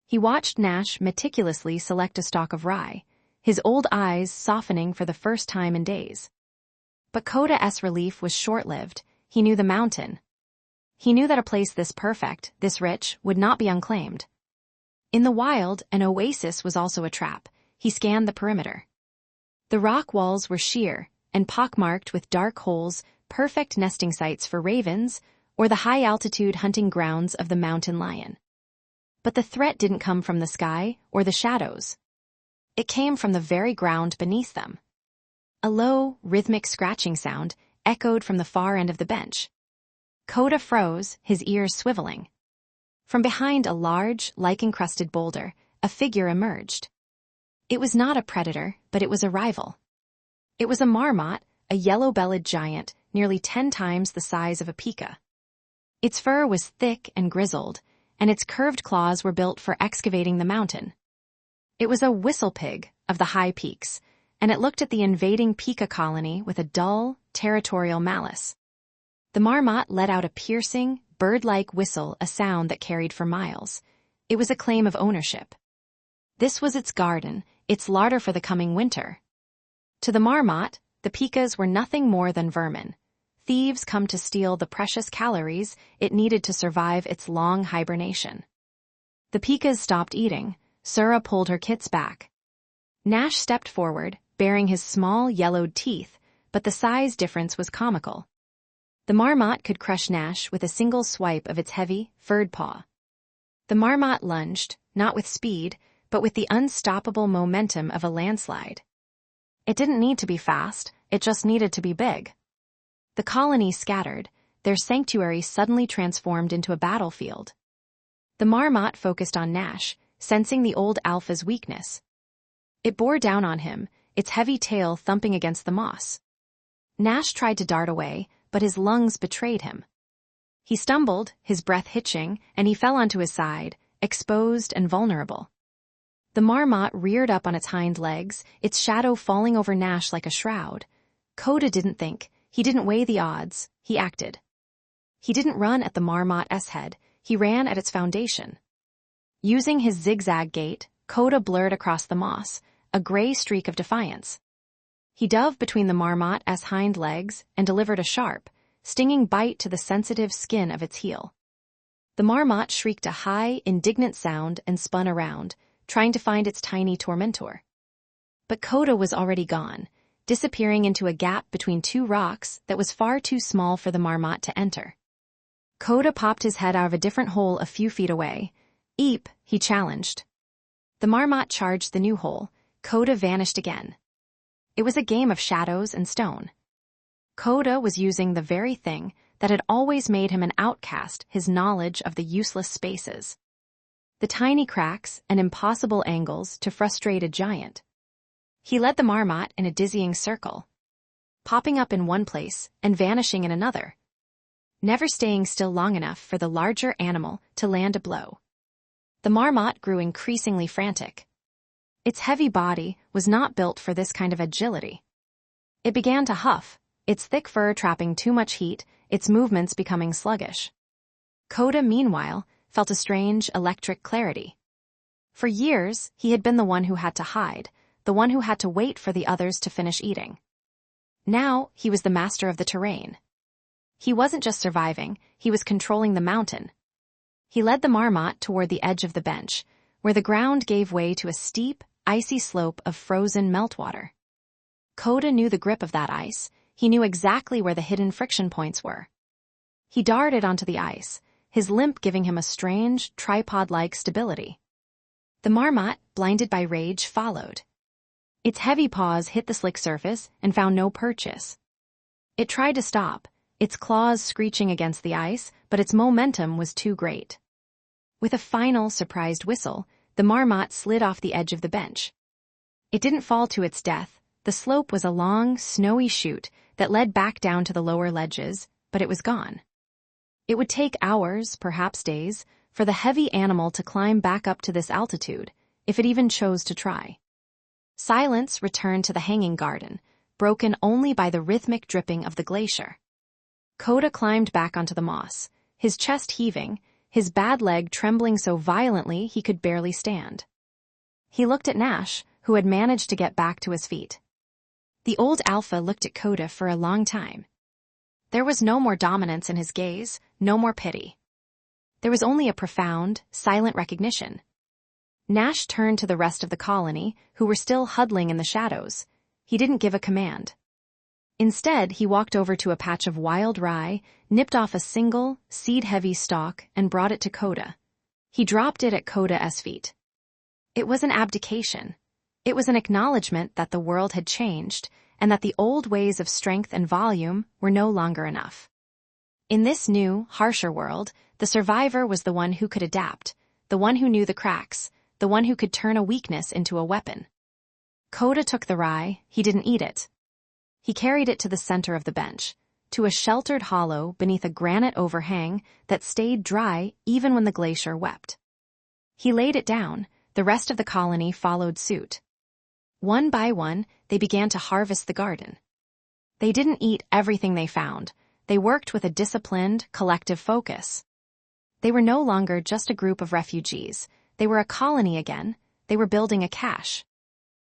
He watched Nash meticulously select a stalk of rye, his old eyes softening for the first time in days. But Coda's relief was short-lived. He knew the mountain. He knew that a place this perfect, this rich, would not be unclaimed. In the wild, an oasis was also a trap. He scanned the perimeter. The rock walls were sheer and pockmarked with dark holes, perfect nesting sites for ravens or the high-altitude hunting grounds of the mountain lion. But the threat didn't come from the sky or the shadows. It came from the very ground beneath them. A low, rhythmic scratching sound echoed from the far end of the bench. Coda froze, his ears swiveling. From behind a large, lichen-crusted boulder, a figure emerged. It was not a predator, but it was a rival. It was a marmot, a yellow-bellied giant, nearly 10 times the size of a Pika. Its fur was thick and grizzled, and its curved claws were built for excavating the mountain. It was a whistle pig of the high peaks, and it looked at the invading Pika colony with a dull, territorial malice. The marmot let out a piercing, bird-like whistle, a sound that carried for miles. It was a claim of ownership. This was its garden, its larder for the coming winter. To the marmot, the Pikas were nothing more than vermin. Thieves come to steal the precious calories it needed to survive its long hibernation. The Pikas stopped eating. Sura pulled her kits back. Nash stepped forward, baring his small, yellowed teeth, but the size difference was comical. The marmot could crush Nash with a single swipe of its heavy, furred paw. The marmot lunged, not with speed, but with the unstoppable momentum of a landslide. It didn't need to be fast, it just needed to be big. The colony scattered, their sanctuary suddenly transformed into a battlefield. The marmot focused on Nash, sensing the old alpha's weakness. It bore down on him, its heavy tail thumping against the moss. Nash tried to dart away, but his lungs betrayed him. He stumbled, his breath hitching, and he fell onto his side, exposed and vulnerable. The marmot reared up on its hind legs, its shadow falling over Nash like a shroud. Coda didn't think. He didn't weigh the odds, he acted. He didn't run at the marmot's head, he ran at its foundation. Using his zigzag gait, Coda blurred across the moss, a gray streak of defiance. He dove between the marmot's hind legs and delivered a sharp, stinging bite to the sensitive skin of its heel. The marmot shrieked a high, indignant sound and spun around, trying to find its tiny tormentor. But Coda was already gone, disappearing into a gap between two rocks that was far too small for the marmot to enter. Coda popped his head out of a different hole a few feet away. "Eep," he challenged. The marmot charged the new hole. Coda vanished again. It was a game of shadows and stone. Coda was using the very thing that had always made him an outcast, his knowledge of the useless spaces. The tiny cracks and impossible angles to frustrate a giant. He led the marmot in a dizzying circle, popping up in one place and vanishing in another, never staying still long enough for the larger animal to land a blow. The marmot grew increasingly frantic. Its heavy body was not built for this kind of agility. It began to huff, its thick fur trapping too much heat, its movements becoming sluggish. Coda, meanwhile, felt a strange electric clarity. For years, he had been the one who had to hide, the one who had to wait for the others to finish eating. Now, he was the master of the terrain. He wasn't just surviving, he was controlling the mountain. He led the marmot toward the edge of the bench, where the ground gave way to a steep, icy slope of frozen meltwater. Coda knew the grip of that ice. He knew exactly where the hidden friction points were. He darted onto the ice, his limp giving him a strange, tripod-like stability. The marmot, blinded by rage, followed. Its heavy paws hit the slick surface and found no purchase. It tried to stop, its claws screeching against the ice, but its momentum was too great. With a final, surprised whistle, the marmot slid off the edge of the bench. It didn't fall to its death. The slope was a long, snowy chute that led back down to the lower ledges, but it was gone. It would take hours, perhaps days, for the heavy animal to climb back up to this altitude, if it even chose to try. Silence returned to the hanging garden, broken only by the rhythmic dripping of the glacier. Coda climbed back onto the moss, his chest heaving, his bad leg trembling so violently he could barely stand. He looked at Nash, who had managed to get back to his feet. The old alpha looked at Coda for a long time. There was no more dominance in his gaze, no more pity. There was only a profound, silent recognition. Nash turned to the rest of the colony, who were still huddling in the shadows. He didn't give a command. Instead, he walked over to a patch of wild rye, nipped off a single, seed-heavy stalk, and brought it to Coda. He dropped it at Coda's feet. It was an abdication. It was an acknowledgement that the world had changed, and that the old ways of strength and volume were no longer enough. In this new, harsher world, the survivor was the one who could adapt, the one who knew the cracks, the one who could turn a weakness into a weapon. Coda took the rye, he didn't eat it. He carried it to the center of the bench. to a sheltered hollow beneath a granite overhang that stayed dry even when the glacier wept. He laid it down. The rest of the colony followed suit. One by one, they began to harvest the garden. They didn't eat everything they found. They worked with a disciplined, collective focus. They were no longer just a group of refugees. They were a colony again. They were building a cache.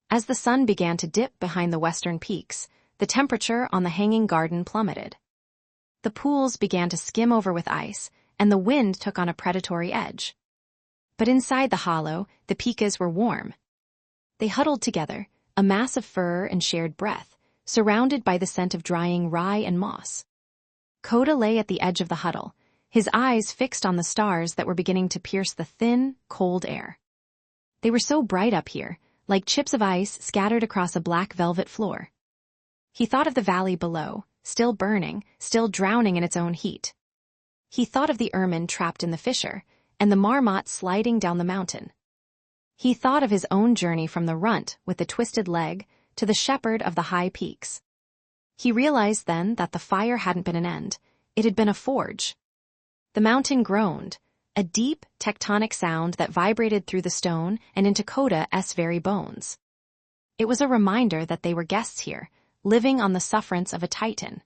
As the sun began to dip behind the western peaks, the temperature on the hanging garden plummeted. The pools began to skim over with ice, and the wind took on a predatory edge. But inside the hollow, the Pikas were warm. They huddled together, a mass of fur and shared breath, surrounded by the scent of drying rye and moss. Coda lay at the edge of the huddle, his eyes fixed on the stars that were beginning to pierce the thin, cold air. They were so bright up here, like chips of ice scattered across a black velvet floor. He thought of the valley below, still burning, still drowning in its own heat. He thought of the ermine trapped in the fissure, and the marmot sliding down the mountain. He thought of his own journey from the runt with the twisted leg to the shepherd of the high peaks. He realized then that the fire hadn't been an end, it had been a forge. The mountain groaned, a deep, tectonic sound that vibrated through the stone and into Coda's very bones. It was a reminder that they were guests here, living on the sufferance of a titan.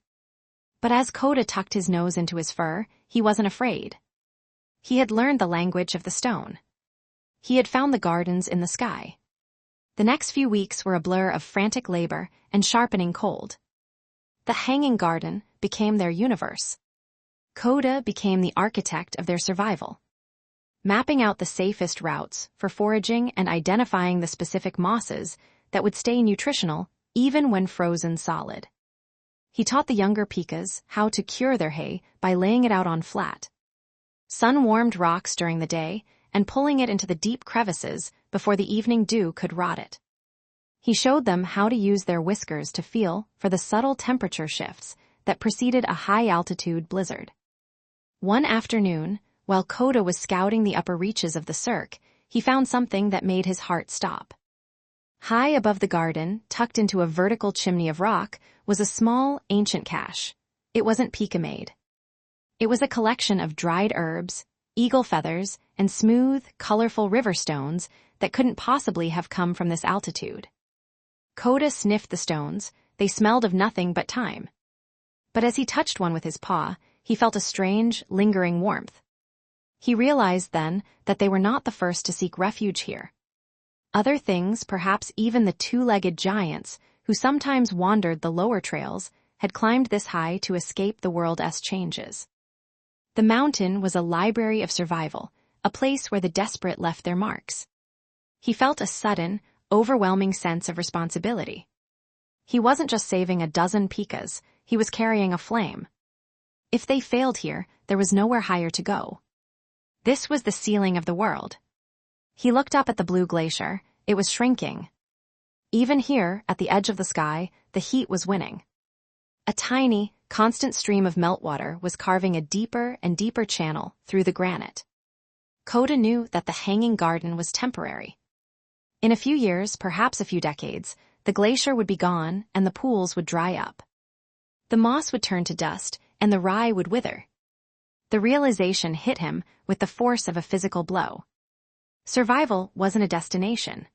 But as Coda tucked his nose into his fur, he wasn't afraid. He had learned the language of the stone. He had found the gardens in the sky. The next few weeks were a blur of frantic labor and sharpening cold. The hanging garden became their universe. Coda became the architect of their survival. Mapping out the safest routes for foraging and identifying the specific mosses that would stay nutritional even when frozen solid. He taught the younger Pikas how to cure their hay by laying it out on flat. Sun-warmed rocks during the day and pulling it into the deep crevices before the evening dew could rot it. He showed them how to use their whiskers to feel for the subtle temperature shifts that preceded a high-altitude blizzard. One afternoon, while Coda was scouting the upper reaches of the cirque, he found something that made his heart stop. High above the garden, tucked into a vertical chimney of rock, was a small, ancient cache. It wasn't Pika-made. It was a collection of dried herbs, eagle feathers, and smooth, colorful river stones that couldn't possibly have come from this altitude. Coda sniffed the stones. They smelled of nothing but thyme. But as he touched one with his paw, he felt a strange, lingering warmth. He realized then that they were not the first to seek refuge here. Other things, perhaps even the two-legged giants, who sometimes wandered the lower trails, had climbed this high to escape the world's changes. The mountain was a library of survival, a place where the desperate left their marks. He felt a sudden, overwhelming sense of responsibility. He wasn't just saving a dozen Pikas, he was carrying a flame. If they failed here, there was nowhere higher to go. This was the ceiling of the world. He looked up at the blue glacier. It was shrinking. Even here, at the edge of the sky, the heat was winning. A tiny, constant stream of meltwater was carving a deeper and deeper channel through the granite. Coda knew that the hanging garden was temporary. In a few years, perhaps a few decades, the glacier would be gone and the pools would dry up. The moss would turn to dust and the rye would wither. The realization hit him with the force of a physical blow. Survival wasn't a destination.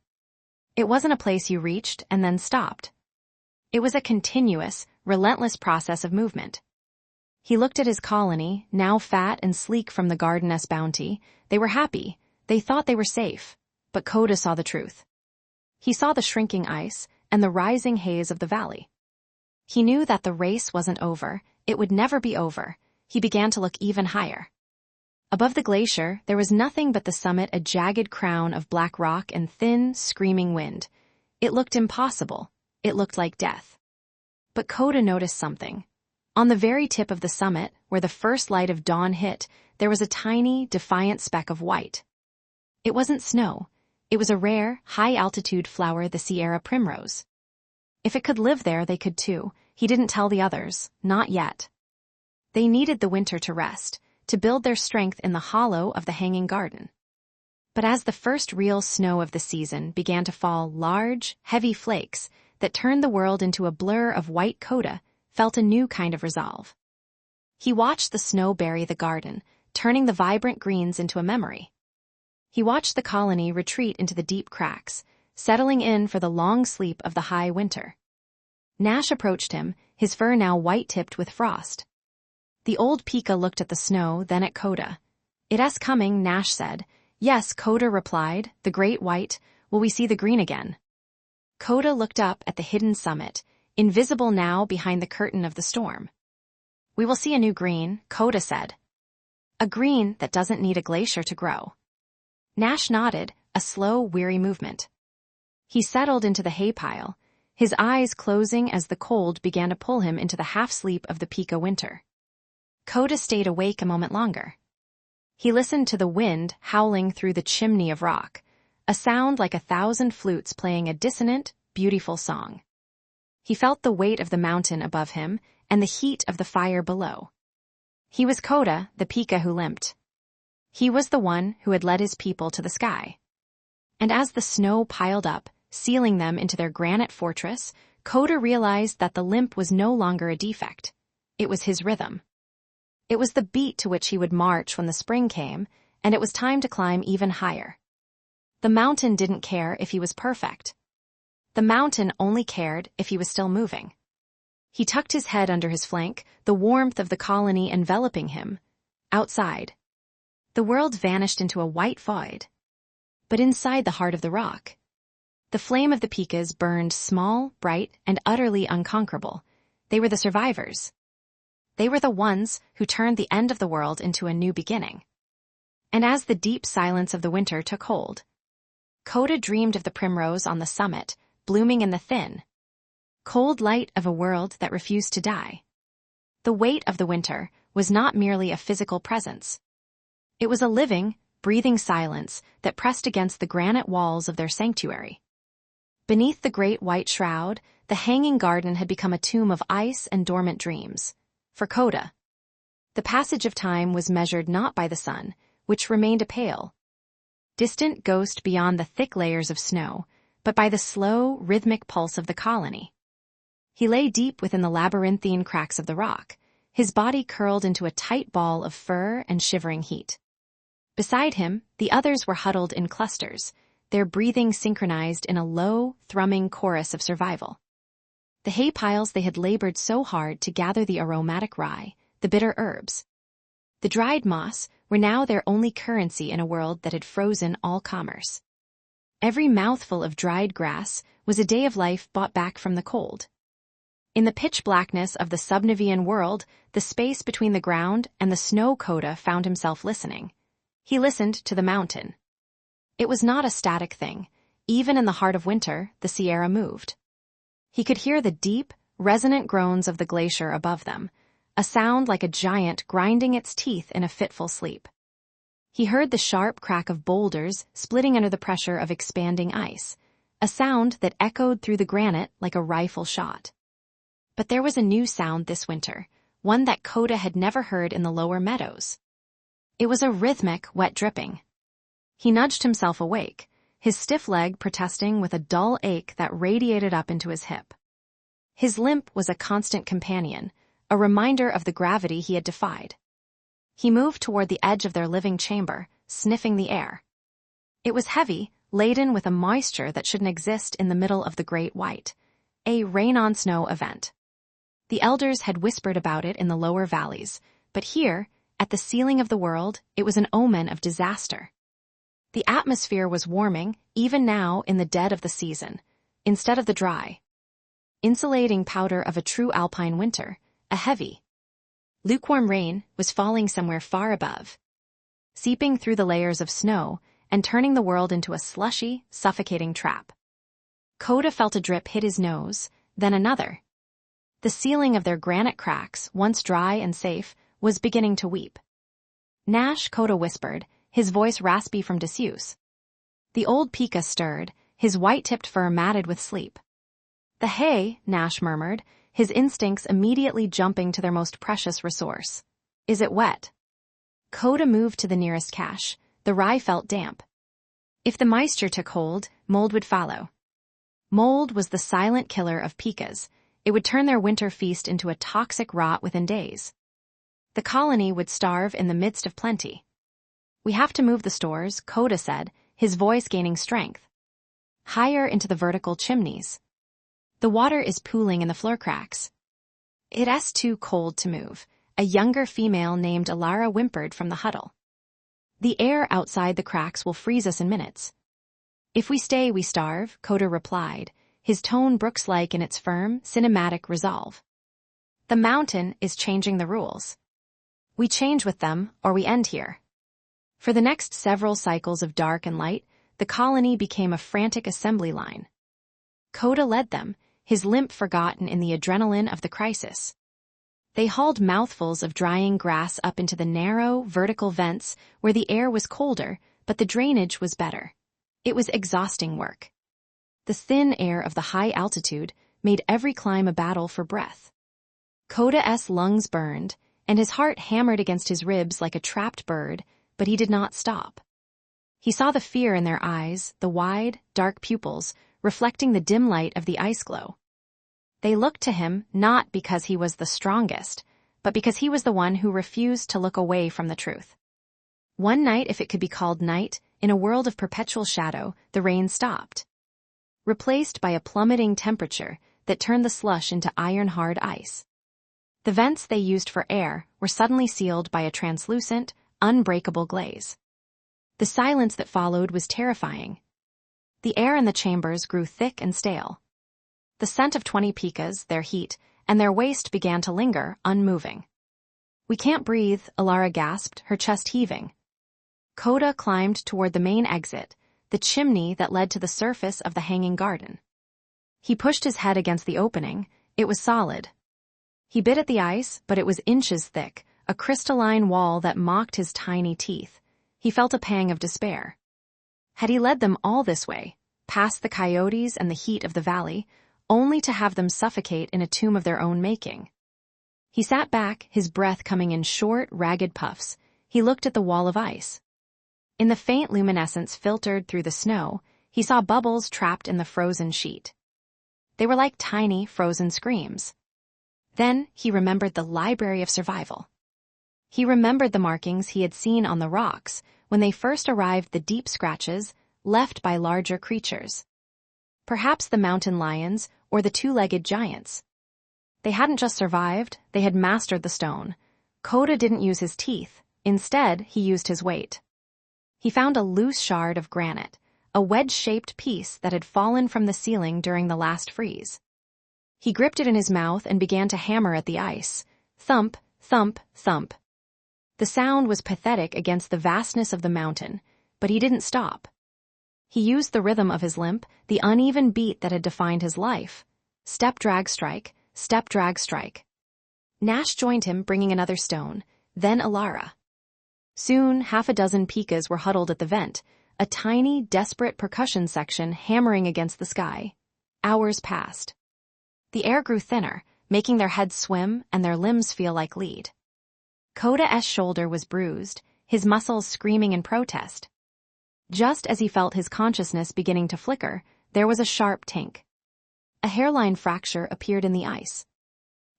It wasn't a place you reached and then stopped. It was a continuous, relentless process of movement. He looked at his colony, now fat and sleek from the garden's bounty. They were happy. They thought they were safe. But Coda saw the truth. He saw the shrinking ice and the rising haze of the valley. He knew that the race wasn't over. It would never be over. He began to look even higher. Above the glacier, there was nothing but the summit, a jagged crown of black rock and thin, screaming wind. It looked impossible. It looked like death. But Coda noticed something. On the very tip of the summit, where the first light of dawn hit, there was a tiny, defiant speck of white. It wasn't snow. It was a rare, high-altitude flower, the Sierra primrose. If it could live there, they could too. He didn't tell the others, not yet. They needed the winter to rest, to build their strength in the hollow of the hanging garden. But as the first real snow of the season began to fall, large, heavy flakes that turned the world into a blur of white, Coda felt a new kind of resolve. He watched the snow bury the garden, turning the vibrant greens into a memory. He watched the colony retreat into the deep cracks, settling in for the long sleep of the high winter. Nash approached him, his fur now white-tipped with frost. The old Pika looked at the snow, then at Coda. "It's coming," Nash said. "Yes," Coda replied, "the great white. Will we see the green again?" Coda looked up at the hidden summit, invisible now behind the curtain of the storm. "We will see a new green," Coda said. "A green that doesn't need a glacier to grow." Nash nodded, a slow, weary movement. He settled into the hay pile, his eyes closing as the cold began to pull him into the half-sleep of the Pika winter. Coda stayed awake a moment longer. He listened to the wind howling through the chimney of rock, a sound like 1,000 flutes playing a dissonant, beautiful song. He felt the weight of the mountain above him and the heat of the fire below. He was Coda, the Pika who limped. He was the one who had led his people to the sky. And as the snow piled up, sealing them into their granite fortress, Coda realized that the limp was no longer a defect. It was his rhythm. It was the beat to which he would march when the spring came, and it was time to climb even higher. The mountain didn't care if he was perfect. The mountain only cared if he was still moving. He tucked his head under his flank, the warmth of the colony enveloping him. Outside, the world vanished into a white void. But inside the heart of the rock, the flame of the Pikas burned small, bright, and utterly unconquerable. They were the survivors. They were the ones who turned the end of the world into a new beginning. And as the deep silence of the winter took hold, Coda dreamed of the primrose on the summit, blooming in the thin, cold light of a world that refused to die. The weight of the winter was not merely a physical presence. It was a living, breathing silence that pressed against the granite walls of their sanctuary. Beneath the great white shroud, the hanging garden had become a tomb of ice and dormant dreams. For Coda, the passage of time was measured not by the sun, which remained a pale, distant ghost beyond the thick layers of snow, but by the slow, rhythmic pulse of the colony. He lay deep within the labyrinthine cracks of the rock, his body curled into a tight ball of fur and shivering heat. Beside him, the others were huddled in clusters, their breathing synchronized in a low, thrumming chorus of survival. The hay piles they had labored so hard to gather the aromatic rye, the bitter herbs. The dried moss were now their only currency in a world that had frozen all commerce. Every mouthful of dried grass was a day of life bought back from the cold. In the pitch blackness of the subnivean world, the space between the ground and the snow, Coda found himself listening. He listened to the mountain. It was not a static thing. Even in the heart of winter, the Sierra moved. He could hear the deep, resonant groans of the glacier above them, a sound like a giant grinding its teeth in a fitful sleep. He heard the sharp crack of boulders splitting under the pressure of expanding ice, a sound that echoed through the granite like a rifle shot. But there was a new sound this winter, one that Coda had never heard in the lower meadows. It was a rhythmic, wet dripping. He nudged himself awake, his stiff leg protesting with a dull ache that radiated up into his hip. His limp was a constant companion, a reminder of the gravity he had defied. He moved toward the edge of their living chamber, sniffing the air. It was heavy, laden with a moisture that shouldn't exist in the middle of the Great White, a rain-on-snow event. The elders had whispered about it in the lower valleys, but here, at the ceiling of the world, it was an omen of disaster. The atmosphere was warming, even now in the dead of the season, instead of the dry, insulating powder of a true alpine winter, a heavy, lukewarm rain was falling somewhere far above, seeping through the layers of snow and turning the world into a slushy, suffocating trap. Coda felt a drip hit his nose, then another. The ceiling of their granite cracks, once dry and safe, was beginning to weep. "Nash," Coda whispered, his voice raspy from disuse. The old Pika stirred, his white-tipped fur matted with sleep. "The hay," Nash murmured, his instincts immediately jumping to their most precious resource. "Is it wet?" Coda moved to the nearest cache. The rye felt damp. If the moisture took hold, mold would follow. Mold was the silent killer of Pikas. It would turn their winter feast into a toxic rot within days. The colony would starve in the midst of plenty. "We have to move the stores," Koda said, his voice gaining strength. "Higher into the vertical chimneys. The water is pooling in the floor cracks." "It's too cold to move," a younger female named Alara whimpered from the huddle. "The air outside the cracks will freeze us in minutes." "If we stay, we starve," Koda replied, his tone Brooks-like in its firm, cinematic resolve. "The mountain is changing the rules. We change with them, or we end here." For the next several cycles of dark and light, the colony became a frantic assembly line. Koda led them, his limp forgotten in the adrenaline of the crisis. They hauled mouthfuls of drying grass up into the narrow, vertical vents where the air was colder, but the drainage was better. It was exhausting work. The thin air of the high altitude made every climb a battle for breath. Koda's lungs burned, and his heart hammered against his ribs like a trapped bird, but he did not stop. He saw the fear in their eyes, the wide, dark pupils, reflecting the dim light of the ice glow. They looked to him not because he was the strongest, but because he was the one who refused to look away from the truth. One night, if it could be called night, in a world of perpetual shadow, the rain stopped, replaced by a plummeting temperature that turned the slush into iron-hard ice. The vents they used for air were suddenly sealed by a translucent, unbreakable glaze. The silence that followed was terrifying. The air in the chambers grew thick and stale. The scent of 20 pikas, their heat, and their waste began to linger, unmoving. "We can't breathe," Alara gasped, her chest heaving. Koda climbed toward the main exit, the chimney that led to the surface of the hanging garden. He pushed his head against the opening. It was solid. He bit at the ice, but it was inches thick, a crystalline wall that mocked his tiny teeth. He felt a pang of despair. Had he led them all this way, past the coyotes and the heat of the valley, only to have them suffocate in a tomb of their own making? He sat back, his breath coming in short, ragged puffs. He looked at the wall of ice. In the faint luminescence filtered through the snow, he saw bubbles trapped in the frozen sheet. They were like tiny, frozen screams. Then he remembered the Library of Survival. He remembered the markings he had seen on the rocks when they first arrived, the deep scratches left by larger creatures. Perhaps the mountain lions or the two-legged giants. They hadn't just survived, they had mastered the stone. Koda didn't use his teeth. Instead, he used his weight. He found a loose shard of granite, a wedge-shaped piece that had fallen from the ceiling during the last freeze. He gripped it in his mouth and began to hammer at the ice. Thump, thump, thump. The sound was pathetic against the vastness of the mountain, but he didn't stop. He used the rhythm of his limp, the uneven beat that had defined his life. Step, drag, strike, step, drag, strike. Nash joined him, bringing another stone, then Alara. Soon, half a dozen Pikas were huddled at the vent, a tiny, desperate percussion section hammering against the sky. Hours passed. The air grew thinner, making their heads swim and their limbs feel like lead. Koda's shoulder was bruised, his muscles screaming in protest. Just as he felt his consciousness beginning to flicker, there was a sharp tink. A hairline fracture appeared in the ice.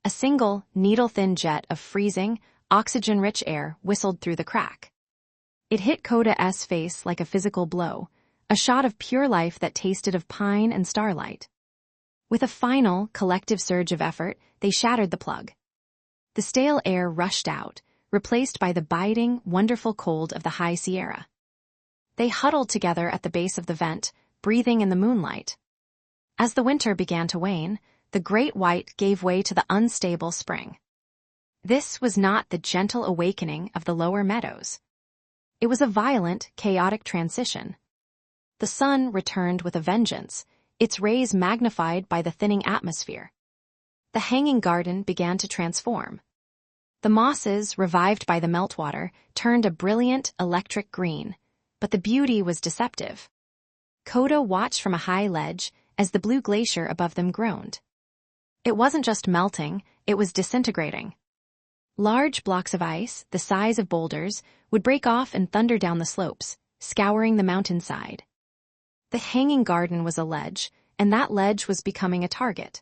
A single, needle-thin jet of freezing, oxygen-rich air whistled through the crack. It hit Koda's face like a physical blow, a shot of pure life that tasted of pine and starlight. With a final, collective surge of effort, they shattered the plug. The stale air rushed out, replaced by the biting, wonderful cold of the high Sierra. They huddled together at the base of the vent, breathing in the moonlight. As the winter began to wane, the great white gave way to the unstable spring. This was not the gentle awakening of the lower meadows. It was a violent, chaotic transition. The sun returned with a vengeance, its rays magnified by the thinning atmosphere. The hanging garden began to transform. The mosses, revived by the meltwater, turned a brilliant, electric green, but the beauty was deceptive. Koda watched from a high ledge as the blue glacier above them groaned. It wasn't just melting, it was disintegrating. Large blocks of ice, the size of boulders, would break off and thunder down the slopes, scouring the mountainside. The hanging garden was a ledge, and that ledge was becoming a target.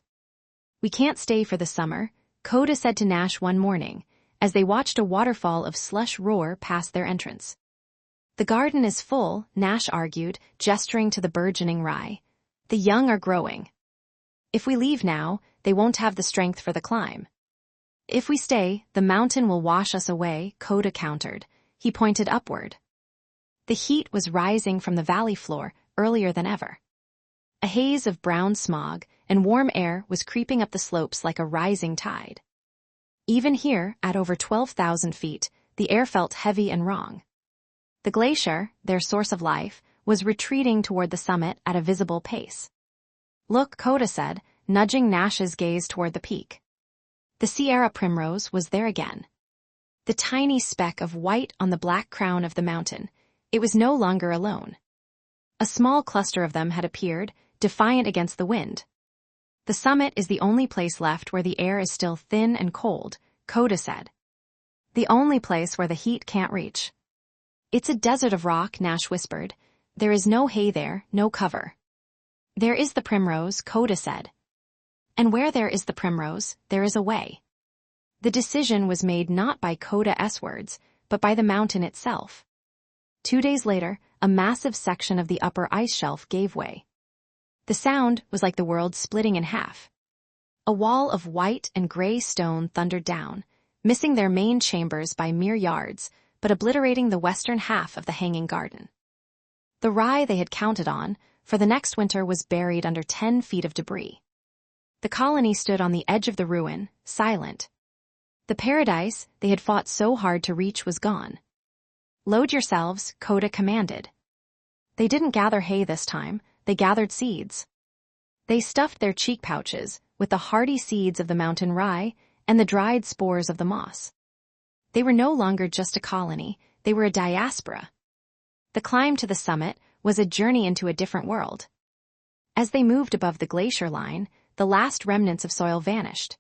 "We can't stay for the summer," Coda said to Nash one morning, as they watched a waterfall of slush roar past their entrance. "The garden is full," Nash argued, gesturing to the burgeoning rye. "The young are growing. If we leave now, they won't have the strength for the climb." "If we stay, the mountain will wash us away," Coda countered. He pointed upward. The heat was rising from the valley floor earlier than ever. A haze of brown smog and warm air was creeping up the slopes like a rising tide. Even here, at over 12,000 feet, the air felt heavy and wrong. The glacier, their source of life, was retreating toward the summit at a visible pace. "Look," Coda said, nudging Nash's gaze toward the peak. The Sierra primrose was there again. The tiny speck of white on the black crown of the mountain, it was no longer alone. A small cluster of them had appeared, defiant against the wind. "The summit is the only place left where the air is still thin and cold," Coda said. "The only place where the heat can't reach." "It's a desert of rock," Nash whispered. "There is no hay there, no cover." "There is the primrose," Coda said. "And where there is the primrose, there is a way." The decision was made not by Coda's words, but by the mountain itself. 2 days later, a massive section of the upper ice shelf gave way. The sound was like the world splitting in half. A wall of white and gray stone thundered down, missing their main chambers by mere yards, but obliterating the western half of the hanging garden. The rye they had counted on for the next winter was buried under 10 feet of debris. The colony stood on the edge of the ruin, silent. The paradise they had fought so hard to reach was gone. "Load yourselves," Coda commanded. They didn't gather hay this time, they gathered seeds. They stuffed their cheek pouches with the hardy seeds of the mountain rye and the dried spores of the moss. They were no longer just a colony, they were a diaspora. The climb to the summit was a journey into a different world. As they moved above the glacier line, the last remnants of soil vanished.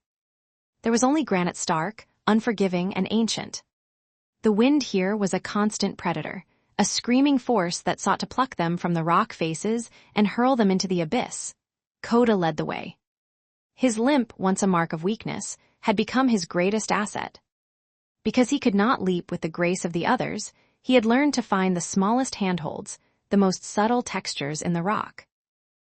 There was only granite stark, unforgiving, and ancient. The wind here was a constant predator, a screaming force that sought to pluck them from the rock faces and hurl them into the abyss. Coda led the way. His limp, once a mark of weakness, had become his greatest asset. Because he could not leap with the grace of the others, he had learned to find the smallest handholds, the most subtle textures in the rock.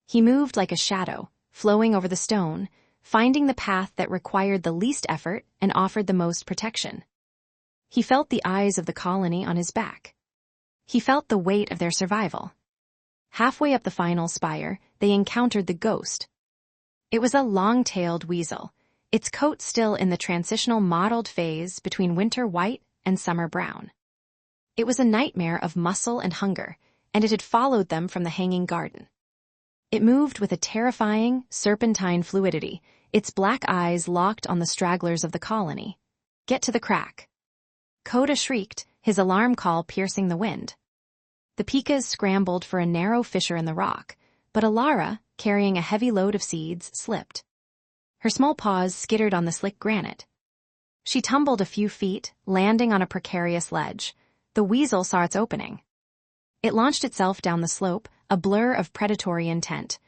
He moved like a shadow, flowing over the stone, finding the path that required the least effort and offered the most protection. He felt the eyes of the colony on his back. He felt the weight of their survival. Halfway up the final spire, they encountered the ghost. It was a long-tailed weasel, its coat still in the transitional mottled phase between winter white and summer brown. It was a nightmare of muscle and hunger, and it had followed them from the hanging garden. It moved with a terrifying, serpentine fluidity, its black eyes locked on the stragglers of the colony. "Get to the crack." Coda shrieked, his alarm call piercing the wind. The Pikas scrambled for a narrow fissure in the rock, but Alara, carrying a heavy load of seeds, slipped. Her small paws skittered on the slick granite. She tumbled a few feet, landing on a precarious ledge. The weasel saw its opening. It launched itself down the slope, a blur of predatory intent.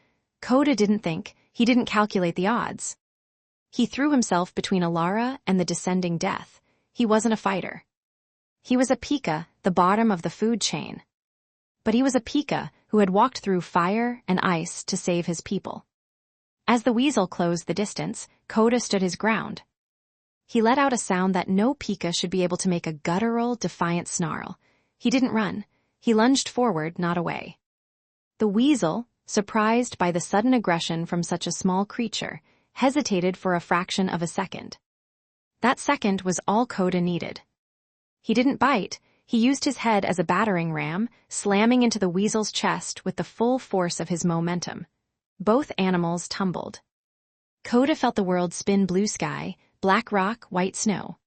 Coda didn't think, he didn't calculate the odds. He threw himself between Alara and the descending death. He wasn't a fighter. He was a Pika, the bottom of the food chain. But he was a Pika who had walked through fire and ice to save his people. As the weasel closed the distance, Coda stood his ground. He let out a sound that no Pika should be able to make, a guttural, defiant snarl. He didn't run. He lunged forward, not away. The weasel, surprised by the sudden aggression from such a small creature, hesitated for a fraction of a second. That second was all Coda needed. He didn't bite. He used his head as a battering ram, slamming into the weasel's chest with the full force of his momentum. Both animals tumbled. Coda felt the world spin, blue sky, black rock, white snow.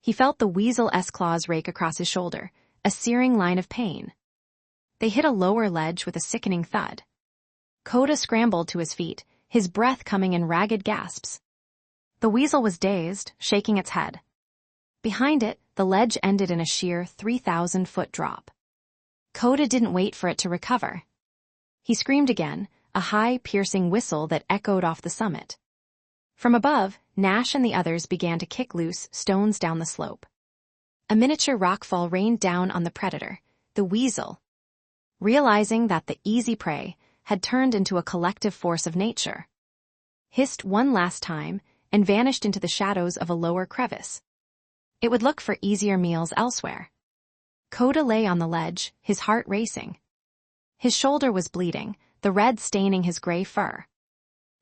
He felt the weasel-esque claws rake across his shoulder, a searing line of pain. They hit a lower ledge with a sickening thud. Coda scrambled to his feet, his breath coming in ragged gasps. The weasel was dazed, shaking its head. Behind it, the ledge ended in a sheer 3,000-foot drop. Coda didn't wait for it to recover. He screamed again, a high, piercing whistle that echoed off the summit. From above, Nash and the others began to kick loose stones down the slope. A miniature rockfall rained down on the predator, the weasel. Realizing that the easy prey had turned into a collective force of nature, hissed one last time and vanished into the shadows of a lower crevice. It would look for easier meals elsewhere. Coda lay on the ledge, his heart racing. His shoulder was bleeding, the red staining his gray fur.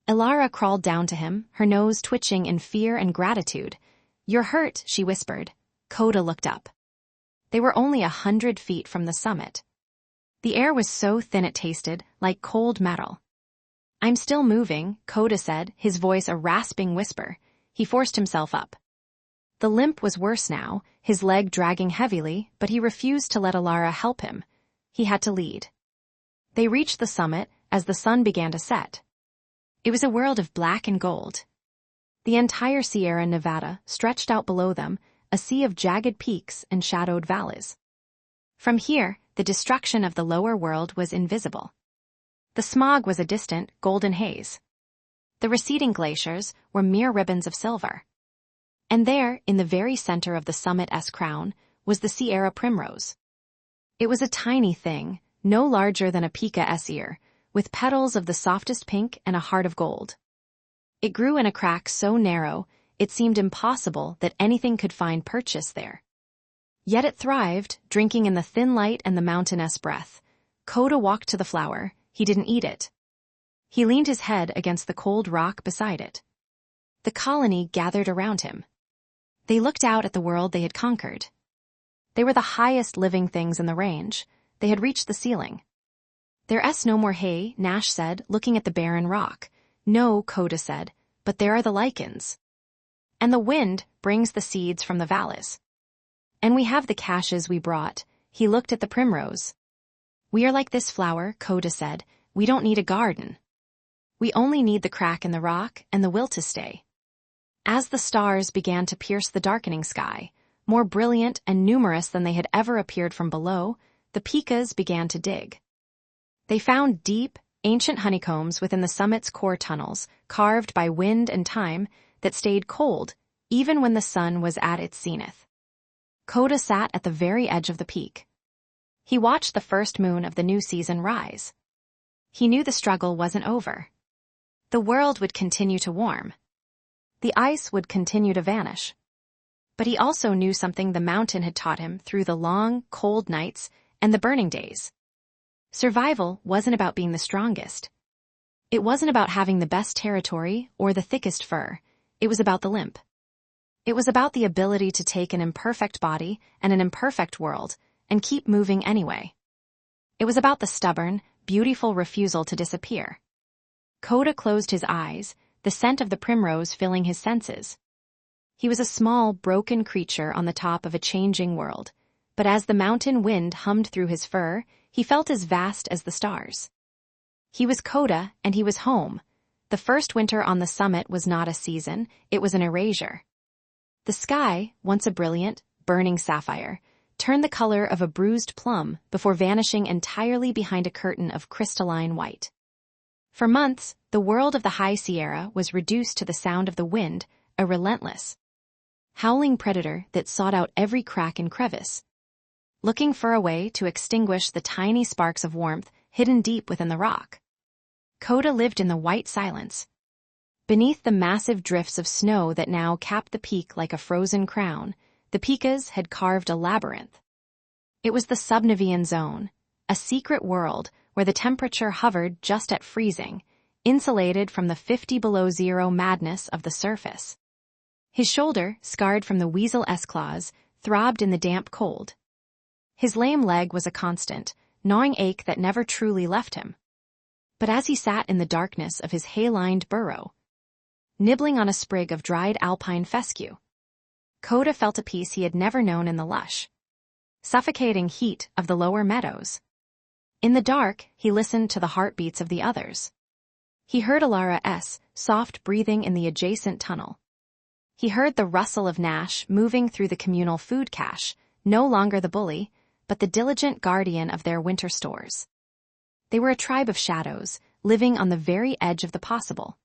Elara crawled down to him, her nose twitching in fear and gratitude. "You're hurt," she whispered. Coda looked up. They were only 100 feet from the summit. The air was so thin it tasted like cold metal. "I'm still moving," Coda said, his voice a rasping whisper. He forced himself up. The limp was worse now, his leg dragging heavily, but he refused to let Elara help him. He had to lead. They reached the summit as the sun began to set. It was a world of black and gold. The entire Sierra Nevada stretched out below them, a sea of jagged peaks and shadowed valleys. From here, the destruction of the lower world was invisible. The smog was a distant, golden haze. The receding glaciers were mere ribbons of silver. And there, in the very center of the summit's crown, was the Sierra primrose. It was a tiny thing, no larger than a Pika's ear, with petals of the softest pink and a heart of gold. It grew in a crack so narrow, it seemed impossible that anything could find purchase there. Yet it thrived, drinking in the thin light and the mountainous breath. Coda walked to the flower. He didn't eat it. He leaned his head against the cold rock beside it. The colony gathered around him. They looked out at the world they had conquered. They were the highest living things in the range. They had reached the ceiling. "There's no more hay," Nash said, looking at the barren rock. "No," Coda said, "but there are the lichens. And the wind brings the seeds from the valleys. And we have the caches we brought." He looked at the primrose. "We are like this flower," Coda said. "We don't need a garden. We only need the crack in the rock and the will to stay." As the stars began to pierce the darkening sky, more brilliant and numerous than they had ever appeared from below, the Pikas began to dig. They found deep, ancient honeycombs within the summit's core tunnels, carved by wind and time, that stayed cold, even when the sun was at its zenith. Coda sat at the very edge of the peak. He watched the first moon of the new season rise. He knew the struggle wasn't over. The world would continue to warm. The ice would continue to vanish. But he also knew something the mountain had taught him through the long, cold nights and the burning days. Survival wasn't about being the strongest. It wasn't about having the best territory or the thickest fur. It was about the limp. It was about the ability to take an imperfect body and an imperfect world and keep moving anyway. It was about the stubborn, beautiful refusal to disappear. Coda closed his eyes, the scent of the primrose filling his senses. He was a small, broken creature on the top of a changing world, but as the mountain wind hummed through his fur, he felt as vast as the stars. He was Coda, and he was home. The first winter on the summit was not a season, it was an erasure. The sky, once a brilliant, burning sapphire, turned the color of a bruised plum before vanishing entirely behind a curtain of crystalline white. For months, the world of the High Sierra was reduced to the sound of the wind, a relentless, howling predator that sought out every crack and crevice, looking for a way to extinguish the tiny sparks of warmth hidden deep within the rock. Coda lived in the white silence. Beneath the massive drifts of snow that now capped the peak like a frozen crown, the Pikas had carved a labyrinth. It was the subnivean zone, a secret world where the temperature hovered just at freezing, insulated from the 50 below zero madness of the surface. His shoulder, scarred from the weasel's claws, throbbed in the damp cold. His lame leg was a constant, gnawing ache that never truly left him. But as he sat in the darkness of his hay-lined burrow, nibbling on a sprig of dried alpine fescue, Coda felt a peace he had never known in the lush, suffocating heat of the lower meadows. In the dark, he listened to the heartbeats of the others. He heard Elara's soft breathing in the adjacent tunnel. He heard the rustle of Nash moving through the communal food cache, no longer the bully, but the diligent guardian of their winter stores. They were a tribe of shadows, living on the very edge of the possible.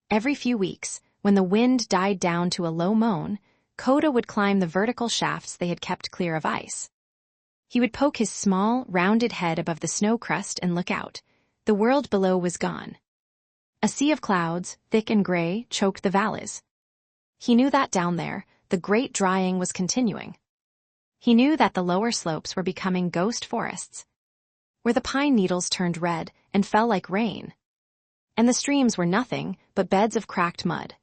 Every few weeks, when the wind died down to a low moan, Koda would climb the vertical shafts they had kept clear of ice. He would poke his small, rounded head above the snow crust and look out. The world below was gone. A sea of clouds, thick and gray, choked the valleys. He knew that down there, the great drying was continuing. He knew that the lower slopes were becoming ghost forests, where the pine needles turned red and fell like rain. And the streams were nothing but beds of cracked mud.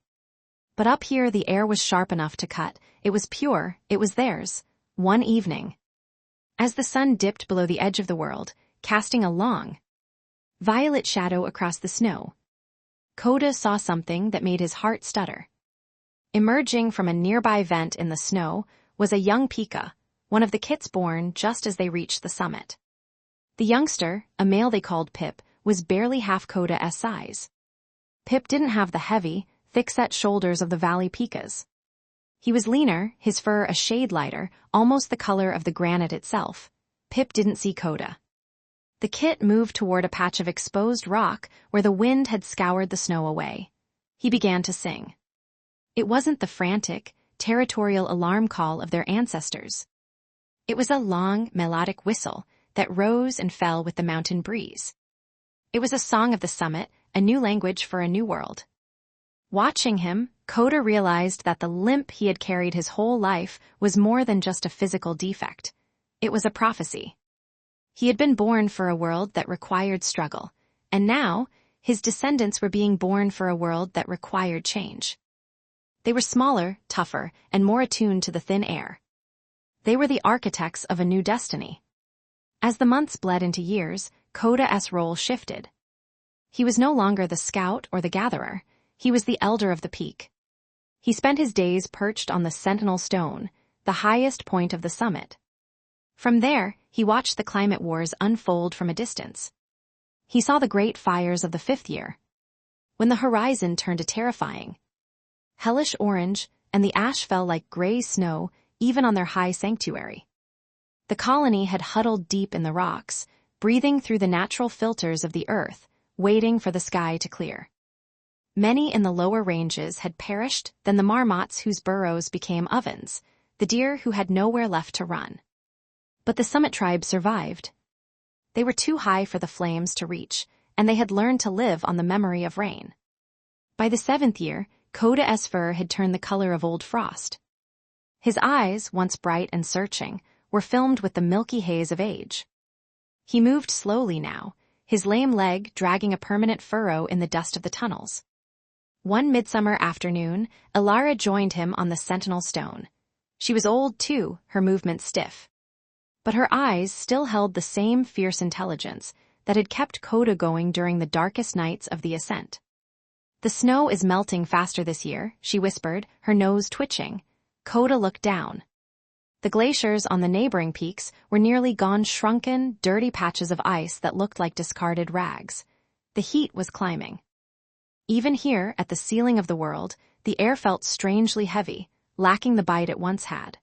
But up here the air was sharp enough to cut. It was pure, it was theirs. One evening, as the sun dipped below the edge of the world, casting a long, violet shadow across the snow, Koda saw something that made his heart stutter. Emerging from a nearby vent in the snow was a young Pika, one of the kits born just as they reached the summit. The youngster, a male they called Pip, was barely half Koda's size. Pip didn't have the heavy, thick-set shoulders of the valley Pikas. He was leaner, his fur a shade lighter, almost the color of the granite itself. Pip didn't see Koda. The kit moved toward a patch of exposed rock where the wind had scoured the snow away. He began to sing. It wasn't the frantic, territorial alarm call of their ancestors. It was a long, melodic whistle that rose and fell with the mountain breeze. It was a song of the summit, a new language for a new world. Watching him, Koda realized that the limp he had carried his whole life was more than just a physical defect. It was a prophecy. He had been born for a world that required struggle, and now his descendants were being born for a world that required change. They were smaller, tougher, and more attuned to the thin air. They were the architects of a new destiny. As the months bled into years, Koda's role shifted. He was no longer the scout or the gatherer. He was the elder of the peak. He spent his days perched on the Sentinel Stone, the highest point of the summit. From there, he watched the climate wars unfold from a distance. He saw the great fires of the 5th year, when the horizon turned a terrifying, hellish orange, and the ash fell like gray snow even on their high sanctuary. The colony had huddled deep in the rocks, breathing through the natural filters of the earth, waiting for the sky to clear. Many in the lower ranges had perished, then the marmots whose burrows became ovens, the deer who had nowhere left to run. But the summit tribe survived. They were too high for the flames to reach, and they had learned to live on the memory of rain. By the 7th year, Koda's fur had turned the color of old frost. His eyes, once bright and searching, were filmed with the milky haze of age. He moved slowly now, his lame leg dragging a permanent furrow in the dust of the tunnels. One midsummer afternoon, Elara joined him on the Sentinel Stone. She was old, too, her movements stiff. But her eyes still held the same fierce intelligence that had kept Koda going during the darkest nights of the ascent. "The snow is melting faster this year," she whispered, her nose twitching. Koda looked down. The glaciers on the neighboring peaks were nearly gone, shrunken, dirty patches of ice that looked like discarded rags. The heat was climbing. Even here, at the ceiling of the world, the air felt strangely heavy, lacking the bite it once had.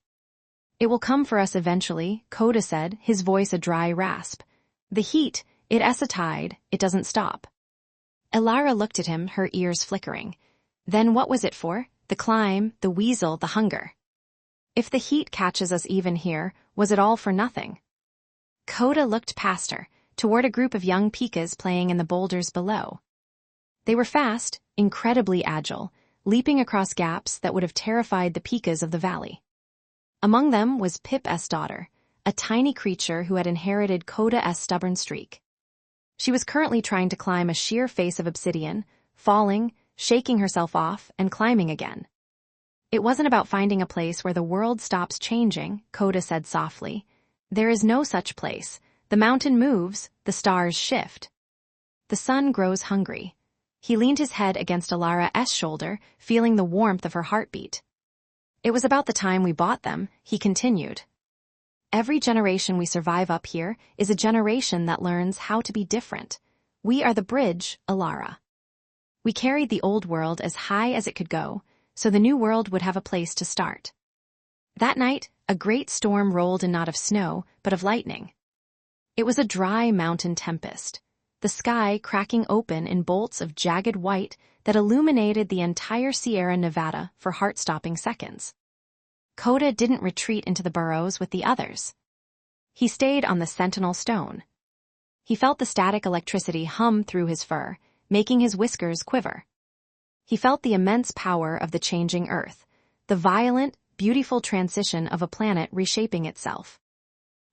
"It will come for us eventually," Koda said, his voice a dry rasp. "The heat, it's a tide, it doesn't stop." Elara looked at him, her ears flickering. Then what was it for? The climb, the weasel, the hunger. If the heat catches us even here, was it all for nothing? Koda looked past her, toward a group of young Pikas playing in the boulders below. They were fast, incredibly agile, leaping across gaps that would have terrified the Pikas of the valley. Among them was Pip's daughter, a tiny creature who had inherited Koda's stubborn streak. She was currently trying to climb a sheer face of obsidian, falling, shaking herself off, and climbing again. "It wasn't about finding a place where the world stops changing," Koda said softly. "There is no such place. The mountain moves, the stars shift. The sun grows hungry." He leaned his head against Elara's shoulder, feeling the warmth of her heartbeat. "It was about the time we bought them," he continued. "Every generation we survive up here is a generation that learns how to be different. We are the bridge, Elara. We carried the old world as high as it could go, so the new world would have a place to start." That night, a great storm rolled in not of snow, but of lightning. It was a dry mountain tempest, the sky cracking open in bolts of jagged white that illuminated the entire Sierra Nevada for heart-stopping seconds. Coda didn't retreat into the burrows with the others. He stayed on the sentinel stone. He felt the static electricity hum through his fur, making his whiskers quiver. He felt the immense power of the changing earth, the violent, beautiful transition of a planet reshaping itself.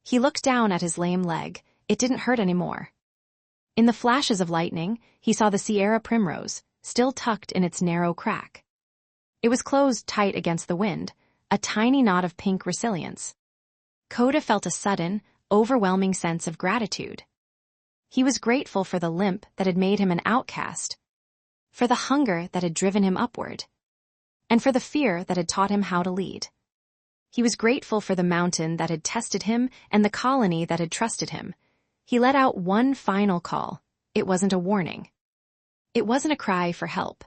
He looked down at his lame leg. It didn't hurt anymore. In the flashes of lightning, he saw the Sierra primrose, still tucked in its narrow crack. It was closed tight against the wind, a tiny knot of pink resilience. Coda felt a sudden, overwhelming sense of gratitude. He was grateful for the limp that had made him an outcast, for the hunger that had driven him upward, and for the fear that had taught him how to lead. He was grateful for the mountain that had tested him and the colony that had trusted him. He let out one final call. It wasn't a warning. It wasn't a cry for help.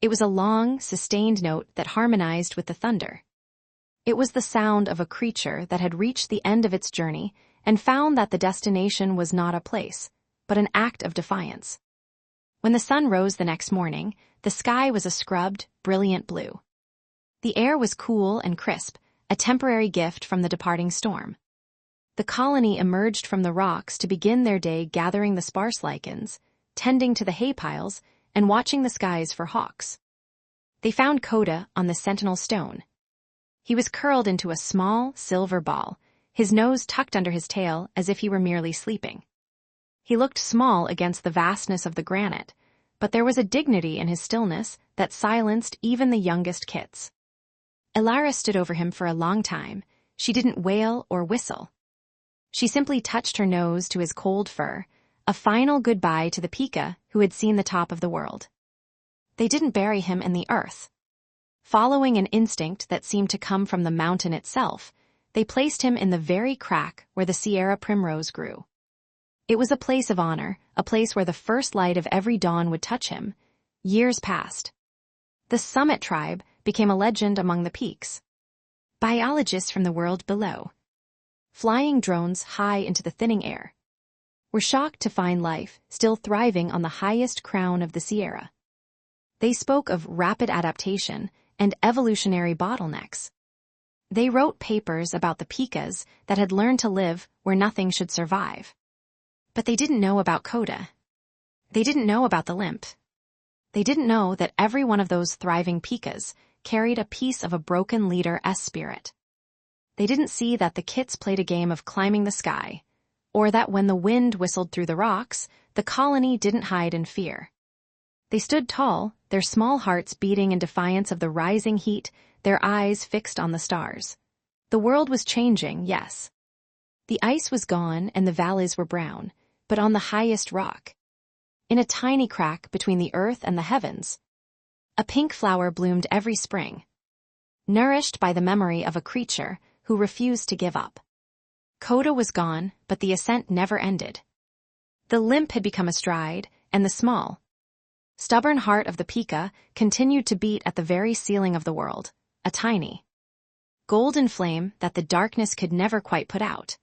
It was a long, sustained note that harmonized with the thunder. It was the sound of a creature that had reached the end of its journey and found that the destination was not a place, but an act of defiance. When the sun rose the next morning, the sky was a scrubbed, brilliant blue. The air was cool and crisp, a temporary gift from the departing storm. The colony emerged from the rocks to begin their day gathering the sparse lichens, tending to the hay piles, and watching the skies for hawks. They found Coda on the sentinel stone. He was curled into a small, silver ball, his nose tucked under his tail as if he were merely sleeping. He looked small against the vastness of the granite, but there was a dignity in his stillness that silenced even the youngest kits. Elara stood over him for a long time. She didn't wail or whistle. She simply touched her nose to his cold fur, a final goodbye to the Pika who had seen the top of the world. They didn't bury him in the earth. Following an instinct that seemed to come from the mountain itself, they placed him in the very crack where the Sierra primrose grew. It was a place of honor, a place where the first light of every dawn would touch him. Years passed. The Summit tribe became a legend among the peaks. Biologists from the world below, flying drones high into the thinning air, were shocked to find life still thriving on the highest crown of the Sierra. They spoke of rapid adaptation and evolutionary bottlenecks. They wrote papers about the Pikas that had learned to live where nothing should survive. But they didn't know about Coda. They didn't know about the limp. They didn't know that every one of those thriving Pikas carried a piece of a broken leader's spirit. They didn't see that the kits played a game of climbing the sky, or that when the wind whistled through the rocks, the colony didn't hide in fear. They stood tall, their small hearts beating in defiance of the rising heat, their eyes fixed on the stars. The world was changing, yes. The ice was gone and the valleys were brown, but on the highest rock, in a tiny crack between the earth and the heavens, a pink flower bloomed every spring, nourished by the memory of a creature who refused to give up. Coda was gone, but the ascent never ended. The limp had become a stride, and the small, stubborn heart of the Pika continued to beat at the very ceiling of the world, a tiny, golden flame that the darkness could never quite put out.